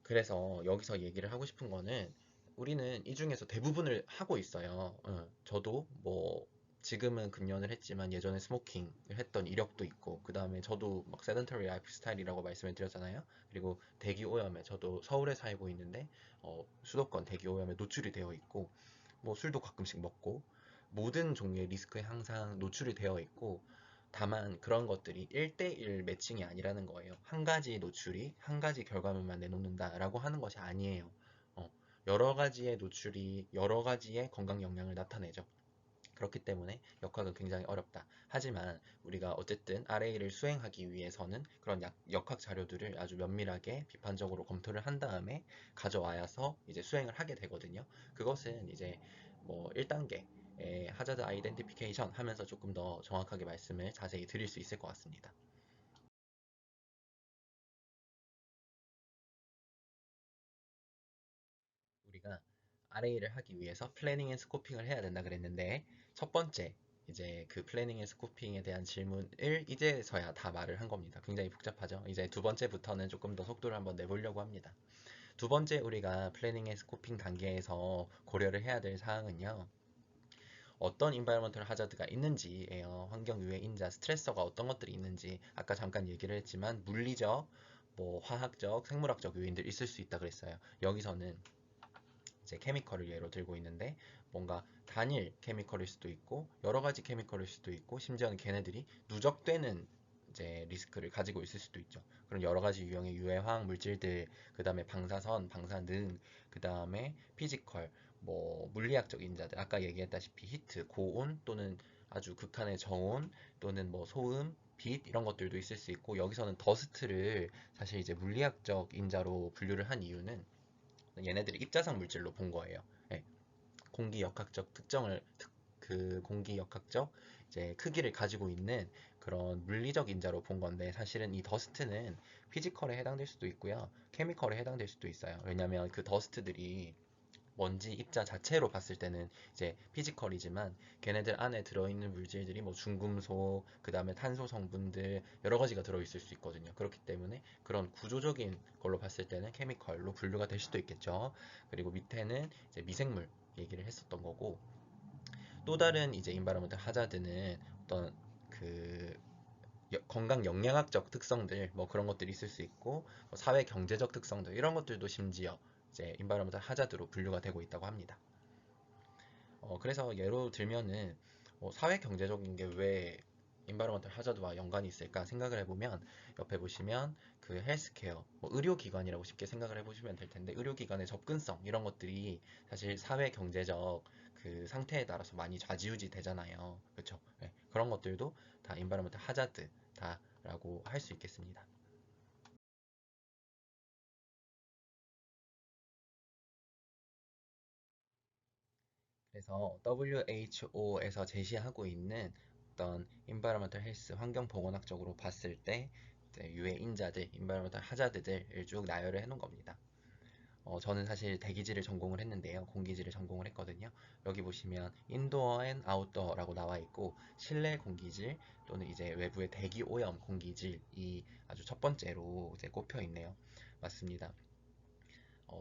그래서 여기서 얘기를 하고 싶은 거는 우리는 이 중에서 대부분을 하고 있어요. 저도 뭐 지금은 금연을 했지만 예전에 스모킹을 했던 이력도 있고, 그 다음에 저도 막 세던터리 라이프 스타일이라고 말씀을 드렸잖아요. 그리고 대기 오염에 저도 서울에 살고 있는데 수도권 대기 오염에 노출이 되어 있고, 뭐 술도 가끔씩 먹고, 모든 종류의 리스크에 항상 노출이 되어 있고, 다만 그런 것들이 1대1 매칭이 아니라는 거예요. 한 가지 노출이 한 가지 결과물만 내놓는다라고 하는 것이 아니에요. 어, 여러 가지의 노출이 여러 가지의 건강 영향을 나타내죠. 그렇기 때문에 역학은 굉장히 어렵다. 하지만 우리가 어쨌든 RA를 수행하기 위해서는 그런 역학 자료들을 아주 면밀하게 비판적으로 검토를 한 다음에 가져와서 이제 수행을 하게 되거든요. 그것은 이제 뭐 1단계 하자드 아이덴티피케이션 하면서 조금 더 정확하게 말씀을 자세히 드릴 수 있을 것 같습니다. 우리가 RA를 하기 위해서 플래닝 앤 스코핑을 해야 된다 그랬는데, 첫 번째 이제 그 플래닝 앤 스코핑에 대한 질문을 이제서야 다 말을 한 겁니다. 굉장히 복잡하죠. 이제 두 번째부터는 조금 더 속도를 한번 내보려고 합니다. 두 번째 우리가 플래닝 앤 스코핑 단계에서 고려를 해야 될 사항은요, 어떤 인바이러먼털 하자드가 있는지예요. 환경 유해 인자 스트레서가 어떤 것들이 있는지, 아까 잠깐 얘기를 했지만 물리적, 뭐 화학적, 생물학적 요인들 있을 수 있다 그랬어요. 여기서는 이제 케미컬을 예로 들고 있는데, 뭔가 단일 케미컬일 수도 있고 여러 가지 케미컬일 수도 있고, 심지어는 걔네들이 누적되는 이제 리스크를 가지고 있을 수도 있죠. 그럼 여러 가지 유형의 유해 화학 물질들, 그 다음에 방사선, 방사능, 그 다음에 피지컬, 뭐 물리학적 인자들, 아까 얘기했다시피 히트, 고온 또는 아주 극한의 저온, 또는 뭐 소음, 빛 이런 것들도 있을 수 있고, 여기서는 더스트를 사실 이제 물리학적 인자로 분류를 한 이유는 얘네들이 입자상 물질로 본 거예요. 예, 공기 역학적 특정을 그 공기 역학적 이제 크기를 가지고 있는 그런 물리적 인자로 본 건데, 사실은 이 더스트는 피지컬에 해당될 수도 있고요, 케미컬에 해당될 수도 있어요. 왜냐하면 그 더스트들이 먼지 입자 자체로 봤을 때는 이제 피지컬이지만, 걔네들 안에 들어있는 물질들이 뭐 중금속, 그 다음에 탄소 성분들 여러 가지가 들어있을 수 있거든요. 그렇기 때문에 그런 구조적인 걸로 봤을 때는 케미컬로 분류가 될 수도 있겠죠. 그리고 밑에는 이제 미생물 얘기를 했었던 거고, 또 다른 이제 인바이러먼트 하자드는 어떤 그 건강 영양학적 특성들, 뭐 그런 것들이 있을 수 있고, 뭐 사회 경제적 특성들 이런 것들도 심지어 이제 인바이러먼트 하자드로 분류가 되고 있다고 합니다. 그래서 예로 들면은 사회 경제적인 게 왜 인바이러먼털 하자드와 연관이 있을까 생각을 해보면, 옆에 보시면 그 헬스케어, 뭐 의료기관이라고 쉽게 생각을 해보시면 될 텐데, 의료기관의 접근성 이런 것들이 사실 사회 경제적 그 상태에 따라서 많이 좌지우지 되잖아요. 그렇죠? 네, 그런 것들도 다 인바이러먼털 하자드다라고 할 수 있겠습니다. 그래서 WHO에서 제시하고 있는 어떤 environmental health 환경 보건학적으로 봤을 때 유해 인자들, environmental hazard들을 쭉 나열을 해놓은 겁니다. 저는 사실 대기질을 전공을 했는데요, 공기질을 전공을 했거든요. 여기 보시면 indoor and outdoor라고 나와 있고, 실내 공기질 또는 이제 외부의 대기 오염 공기질이 아주 첫 번째로 이제 꼽혀 있네요. 맞습니다.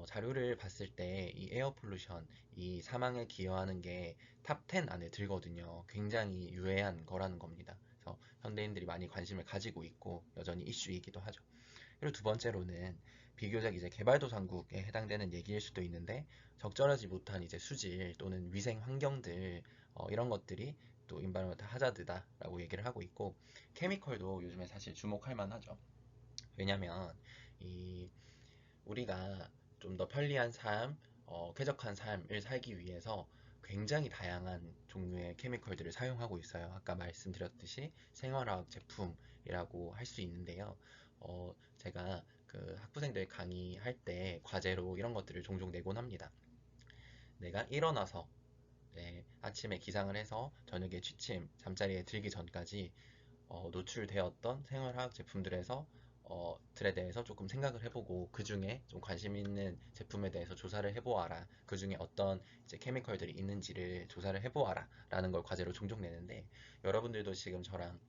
자료를 봤을 때 이 에어 폴루션, 이 사망에 기여하는 게 탑 10 안에 들거든요. 굉장히 유해한 거라는 겁니다. 그래서 현대인들이 많이 관심을 가지고 있고 여전히 이슈이기도 하죠. 그리고 두 번째로는 비교적 이제 개발도상국에 해당되는 얘기일 수도 있는데, 적절하지 못한 이제 수질 또는 위생 환경들, 이런 것들이 또 인바이러먼트 하자드다라고 얘기를 하고 있고, 케미컬도 요즘에 사실 주목할 만하죠. 왜냐면 이 우리가 좀 더 편리한 삶, 쾌적한 삶을 살기 위해서 굉장히 다양한 종류의 케미컬들을 사용하고 있어요. 아까 말씀드렸듯이 생활화학 제품이라고 할 수 있는데요. 제가 그 학부생들 강의할 때 과제로 이런 것들을 종종 내곤 합니다. 내가 일어나서 아침에 기상을 해서 저녁에 취침, 잠자리에 들기 전까지 노출되었던 생활화학 제품들에서 들에 대해서 조금 생각을 해보고, 그 중에 좀 관심 있는 제품에 대해서 조사를 해보아라. 그 중에 어떤 이제 케미컬들이 있는지를 조사를 해보아라. 라는 걸 과제로 종종 내는데, 여러분들도 지금 저랑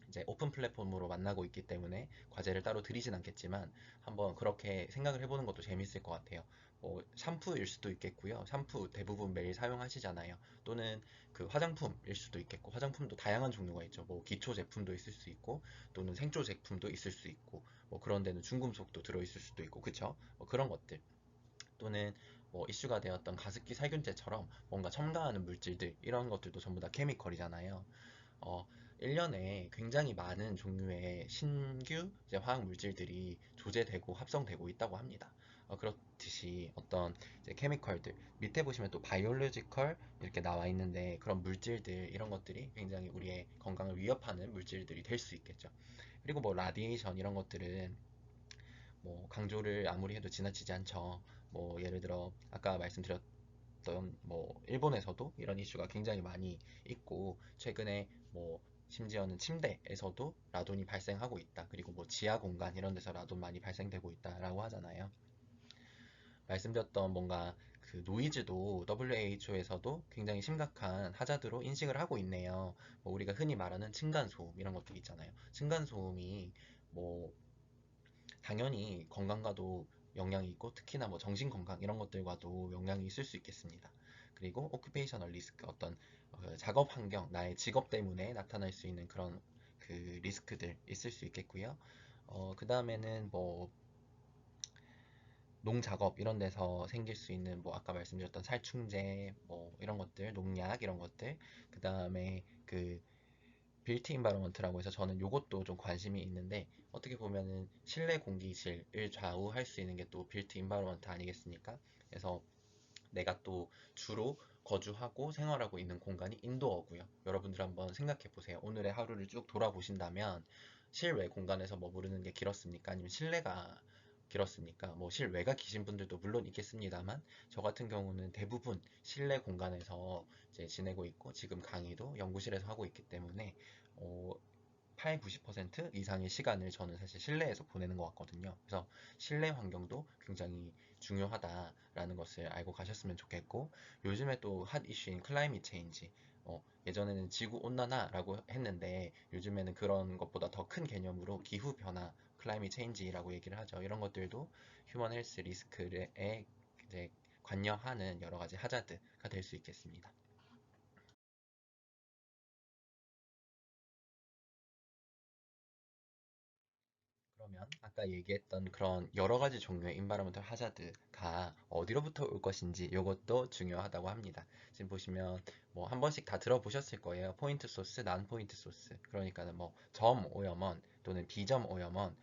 이제 오픈 플랫폼으로 만나고 있기 때문에 과제를 따로 드리진 않겠지만, 한번 그렇게 생각을 해보는 것도 재밌을 것 같아요. 샴푸일 수도 있겠고요. 샴푸 대부분 매일 사용하시잖아요. 또는 그 화장품일 수도 있겠고, 화장품도 다양한 종류가 있죠. 뭐 기초 제품도 있을 수 있고, 또는 생조 제품도 있을 수 있고, 뭐 그런 데는 중금속도 들어있을 수도 있고, 그쵸? 뭐 그런 것들. 또는 뭐 이슈가 되었던 가습기 살균제처럼 뭔가 첨가하는 물질들, 이런 것들도 전부 다 케미컬이잖아요. 어, 1년에 굉장히 많은 종류의 신규 이제 화학 물질들이 조제되고 합성되고 있다고 합니다. 그렇듯이 어떤 이제 케미컬들, 밑에 보시면 또 바이올로지컬 이렇게 나와 있는데, 그런 물질들 이런 것들이 굉장히 우리의 건강을 위협하는 물질들이 될 수 있겠죠. 그리고 뭐 라디에이션 이런 것들은 뭐 강조를 아무리 해도 지나치지 않죠. 뭐 예를 들어 아까 말씀드렸던 어떤 뭐 일본에서도 이런 이슈가 굉장히 많이 있고 최근에 뭐 심지어는 침대에서도 라돈이 발생하고 있다. 그리고 뭐 지하 공간 이런 데서 라돈 많이 발생되고 있다라고 하잖아요. 말씀드렸던 뭔가 그 노이즈도 WHO에서도 굉장히 심각한 하자드로 인식을 하고 있네요. 뭐 우리가 흔히 말하는 층간소음 이런 것들 있잖아요. 층간소음이 뭐 당연히 건강과도 영향이 있고 특히나 뭐 정신 건강 이런 것들과도 영향이 있을 수 있겠습니다. 그리고 오큐페이셔널 리스크 어떤 작업 환경 나의 직업 때문에 나타날 수 있는 그런 그 리스크들 있을 수 있겠고요. 그 다음에는 뭐 농작업 이런 데서 생길 수 있는 뭐 아까 말씀드렸던 살충제 뭐 이런 것들 농약 이런 것들 그 다음에 그 빌트 인바이러먼트라고 해서 저는 요것도 좀 관심이 있는데 어떻게 보면은 실내 공기질을 좌우할 수 있는 게 또 빌트 인바이러먼트 아니겠습니까? 그래서 내가 또 주로 거주하고 생활하고 있는 공간이 인도어고요. 여러분들 한번 생각해 보세요. 오늘의 하루를 쭉 돌아보신다면 실외 공간에서 머무르는 게 길었습니까? 아니면 실내가 길었습니까? 뭐 실외가 기신 분들도 물론 있겠습니다만 저 같은 경우는 대부분 실내 공간에서 이제 지내고 있고 지금 강의도 연구실에서 하고 있기 때문에 8, 90% 이상의 시간을 저는 사실 실내에서 보내는 것 같거든요. 그래서 실내 환경도 굉장히 중요하다라는 것을 알고 가셨으면 좋겠고 요즘에 또 핫 이슈인 클라이밋 체인지 예전에는 지구 온난화라고 했는데 요즘에는 그런 것보다 더 큰 개념으로 기후 변화 클라이밋 체인지라고 얘기를 하죠. 이런 것들도 휴먼 헬스 리스크에 이제 관여하는 여러 가지 하자드가 될 수 있겠습니다. 그러면 아까 얘기했던 그런 여러 가지 종류의 인바이러먼털 하자드가 어디로부터 올 것인지 이것도 중요하다고 합니다. 지금 보시면 뭐 한 번씩 다 들어보셨을 거예요. 포인트 소스, 난 포인트 소스. 그러니까는 뭐 점 오염원 또는 비점 오염원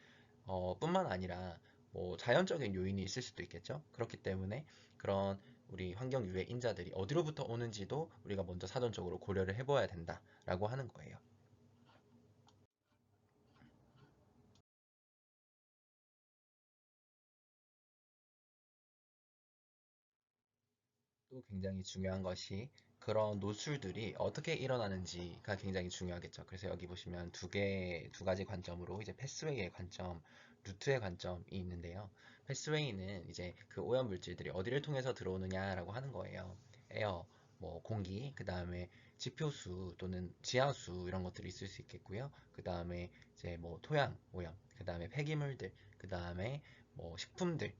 뿐만 아니라 뭐 자연적인 요인이 있을 수도 있겠죠. 그렇기 때문에 그런 우리 환경 유해 인자들이 어디로부터 오는지도 우리가 먼저 사전적으로 고려를 해봐야 된다라고 하는 거예요. 또 굉장히 중요한 것이 그런 노출들이 어떻게 일어나는지가 굉장히 중요하겠죠. 그래서 여기 보시면 두 가지 관점으로 이제 패스웨이의 관점, 루트의 관점이 있는데요. 패스웨이는 이제 그 오염 물질들이 어디를 통해서 들어오느냐라고 하는 거예요. 에어, 뭐 공기, 그 다음에 지표수 또는 지하수 이런 것들이 있을 수 있겠고요. 그 다음에 이제 뭐 토양 오염, 그 다음에 폐기물들, 그 다음에 뭐 식품들,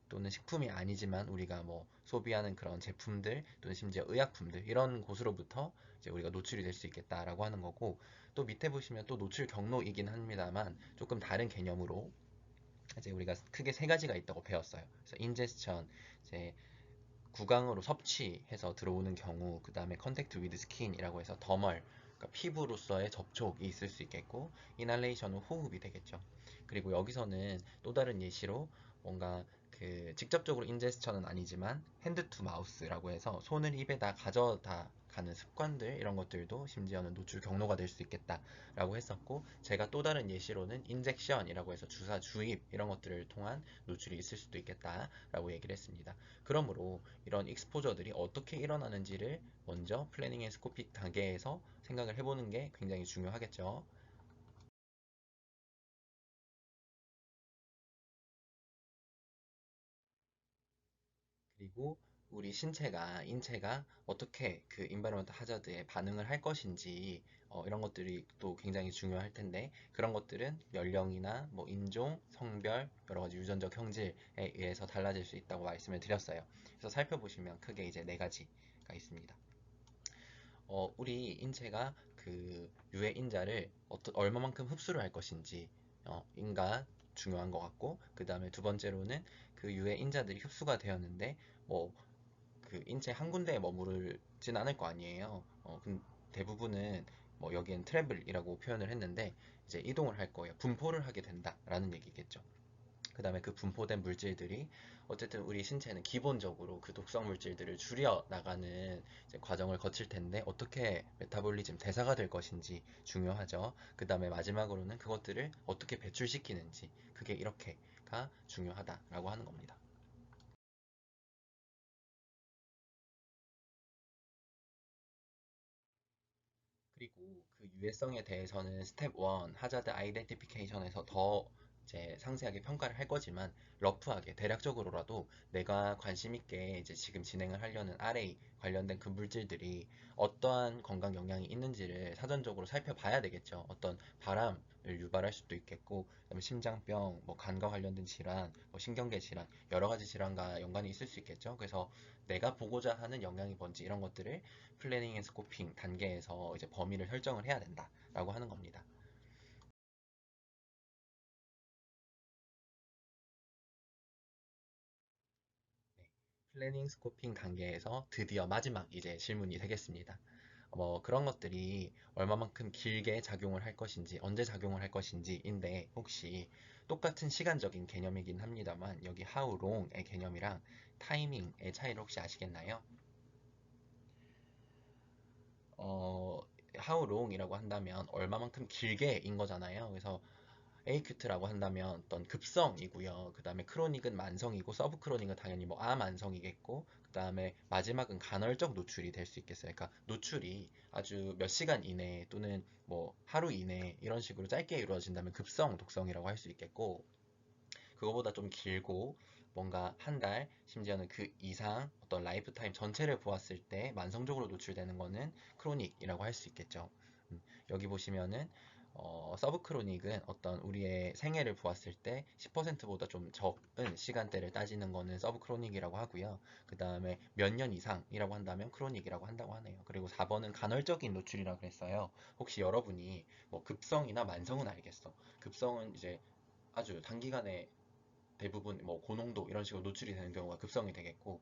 또는 식품이 아니지만 우리가 뭐 소비하는 그런 제품들 또는 심지어 의약품들 이런 곳으로부터 이제 우리가 노출이 될 수 있겠다라고 하는 거고 또 밑에 보시면 또 노출 경로이긴 합니다만 조금 다른 개념으로 이제 우리가 크게 세 가지가 있다고 배웠어요. 그래서 인제스천 이제 구강으로 섭취해서 들어오는 경우 그 다음에 컨택트 위드 스킨이라고 해서 더멀 그러니까 피부로서의 접촉이 있을 수 있겠고 이날레이션은 호흡이 되겠죠. 그리고 여기서는 또 다른 예시로 뭔가 그 직접적으로 인제스처는 아니지만 핸드 투 마우스라고 해서 손을 입에다 가져다 가는 습관들 이런 것들도 심지어는 노출 경로가 될 수 있겠다라고 했었고 제가 또 다른 예시로는 인젝션이라고 해서 주사 주입 이런 것들을 통한 노출이 있을 수도 있겠다라고 얘기를 했습니다. 그러므로 이런 익스포저들이 어떻게 일어나는지를 먼저 플래닝 앤 스코픽 단계에서 생각을 해보는 게 굉장히 중요하겠죠. 그리고 우리 인체가 어떻게 그 인바이러먼트 하자드에 반응을 할 것인지 이런 것들이 또 굉장히 중요할 텐데 그런 것들은 연령이나 뭐 인종, 성별, 여러 가지 유전적 형질에 의해서 달라질 수 있다고 말씀을 드렸어요. 그래서 살펴보시면 크게 이제 네 가지가 있습니다. 우리 인체가 그 유해 인자를 얼마만큼 흡수를 할 것인지 인가 중요한 것 같고 그 다음에 두 번째로는 그 유해 인자들이 흡수가 되었는데 뭐 그 인체 한 군데에 머무르진 않을 거 아니에요. 대부분은 뭐 여기엔 트래블이라고 표현을 했는데 이제 이동을 할 거예요. 분포를 하게 된다라는 얘기겠죠. 그 다음에 그 분포된 물질들이 어쨌든 우리 신체는 기본적으로 그 독성 물질들을 줄여 나가는 과정을 거칠 텐데 어떻게 메타볼리즘 대사가 될 것인지 중요하죠. 그 다음에 마지막으로는 그것들을 어떻게 배출시키는지 그게 이렇게가 중요하다라고 하는 겁니다. 그리고 그 유해성에 대해서는 스텝 1 하자드 아이덴티피케이션에서 더 이제 상세하게 평가를 할 거지만 러프하게 대략적으로라도 내가 관심 있게 이제 지금 진행을 하려는 RA 관련된 그 물질들이 어떠한 건강 영향이 있는지를 사전적으로 살펴봐야 되겠죠. 어떤 바람을 유발할 수도 있겠고, 그다음에 심장병, 뭐 간과 관련된 질환, 뭐 신경계 질환, 여러 가지 질환과 연관이 있을 수 있겠죠. 그래서 내가 보고자 하는 영향이 뭔지 이런 것들을 플래닝 앤 스코핑 단계에서 이제 범위를 설정을 해야 된다라고 하는 겁니다. 네. 플래닝 스코핑 단계에서 드디어 마지막 이제 질문이 되겠습니다. 뭐 그런 것들이 얼마만큼 길게 작용을 할 것인지, 언제 작용을 할 것인지인데 혹시 똑같은 시간적인 개념이긴 합니다만 여기 how long의 개념이랑 타이밍의 차이를 혹시 아시겠나요? 어, how long이라고 한다면 얼마만큼 길게인 거잖아요. 그래서 에이큐트라고 한다면 어떤 급성이고요. 그 다음에 크로닉은 만성이고 서브 크로닉은 당연히 뭐 아만성이겠고 그 다음에 마지막은 간헐적 노출이 될 수 있겠어요. 그러니까 노출이 아주 몇 시간 이내 또는 뭐 하루 이내 이런 식으로 짧게 이루어진다면 급성 독성이라고 할 수 있겠고 그거보다 좀 길고 뭔가 한 달, 심지어는 그 이상 어떤 라이프 타임 전체를 보았을 때 만성적으로 노출되는 거는 크로닉이라고 할 수 있겠죠. 여기 보시면은 서브 크로닉은 어떤 우리의 생애를 보았을 때 10%보다 좀 적은 시간대를 따지는 거는 서브 크로닉이라고 하고요. 그 다음에 몇 년 이상이라고 한다면 크로닉이라고 한다고 하네요. 그리고 4번은 간헐적인 노출이라고 그랬어요. 혹시 여러분이 뭐 급성이나 만성은 알겠어. 급성은 이제 아주 단기간에 대부분 뭐 고농도 이런 식으로 노출이 되는 경우가 급성이 되겠고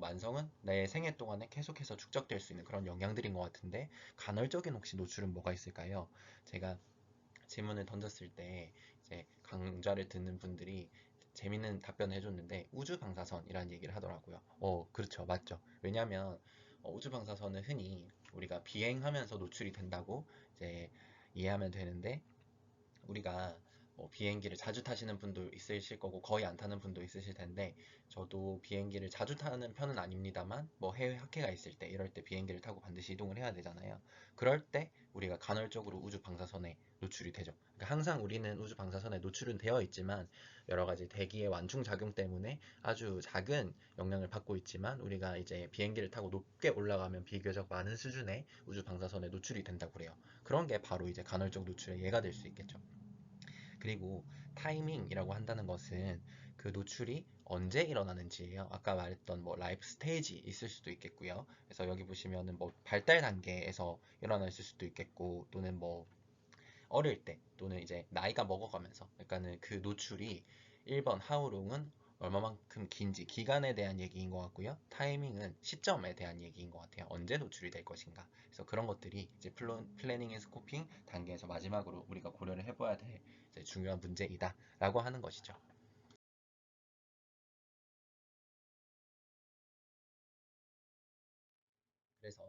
만성은 내 생애 동안에 계속해서 축적될 수 있는 그런 영향들인 것 같은데 간헐적인 혹시 노출은 뭐가 있을까요? 제가 질문을 던졌을 때 이제 강좌를 듣는 분들이 재밌는 답변을 해줬는데 우주 방사선이라는 얘기를 하더라고요. 그렇죠, 맞죠. 왜냐하면 우주 방사선은 흔히 우리가 비행하면서 노출이 된다고 이제 이해하면 되는데 우리가 뭐 비행기를 자주 타시는 분도 있으실 거고 거의 안 타는 분도 있으실 텐데 저도 비행기를 자주 타는 편은 아닙니다만 뭐 해외 학회가 있을 때 이럴 때 비행기를 타고 반드시 이동을 해야 되잖아요. 그럴 때 우리가 간헐적으로 우주 방사선에 노출이 되죠. 그러니까 항상 우리는 우주 방사선에 노출은 되어 있지만 여러 가지 대기의 완충 작용 때문에 아주 작은 영향을 받고 있지만 우리가 이제 비행기를 타고 높게 올라가면 비교적 많은 수준의 우주 방사선에 노출이 된다고 그래요. 그런 게 바로 이제 간헐적 노출의 예가 될 수 있겠죠. 그리고 타이밍이라고 한다는 것은 그 노출이 언제 일어나는지예요. 아까 말했던 뭐 라이프 스테이지 있을 수도 있겠고요. 그래서 여기 보시면은 뭐 발달 단계에서 일어날 수도 있겠고 또는 뭐 어릴 때 또는 이제 나이가 먹어가면서 그러니까는 그 노출이 1번 하우롱은 얼마만큼 긴지 기간에 대한 얘기인 것 같고요. 타이밍은 시점에 대한 얘기인 것 같아요. 언제 노출이 될 것인가. 그래서 그런 것들이 이제 플래닝 앤 스코핑 단계에서 마지막으로 우리가 고려를 해봐야 될 중요한 문제이다라고 하는 것이죠. 그래서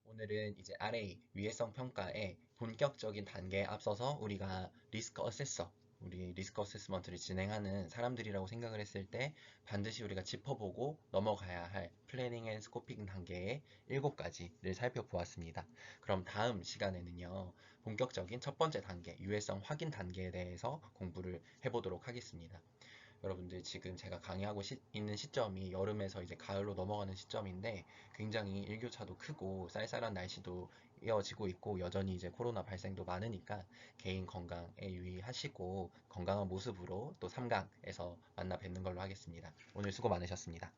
오늘은 이제 RA 위해성 평가의 본격적인 단계에 앞서서 우리가 리스크 어세서 우리 리스크 어세스먼트를 진행하는 사람들이라고 생각을 했을 때 반드시 우리가 짚어보고 넘어가야 할 플래닝 앤 스코핑 단계의 7가지를 살펴보았습니다. 그럼 다음 시간에는요, 본격적인 첫 번째 단계, 유해성 확인 단계에 대해서 공부를 해보도록 하겠습니다. 여러분들 지금 제가 강의하고 있는 시점이 여름에서 이제 가을로 넘어가는 시점인데 굉장히 일교차도 크고 쌀쌀한 날씨도 이어지고 있고 여전히 이제 코로나 발생도 많으니까 개인 건강에 유의하시고 건강한 모습으로 또 3강에서 만나 뵙는 걸로 하겠습니다. 오늘 수고 많으셨습니다.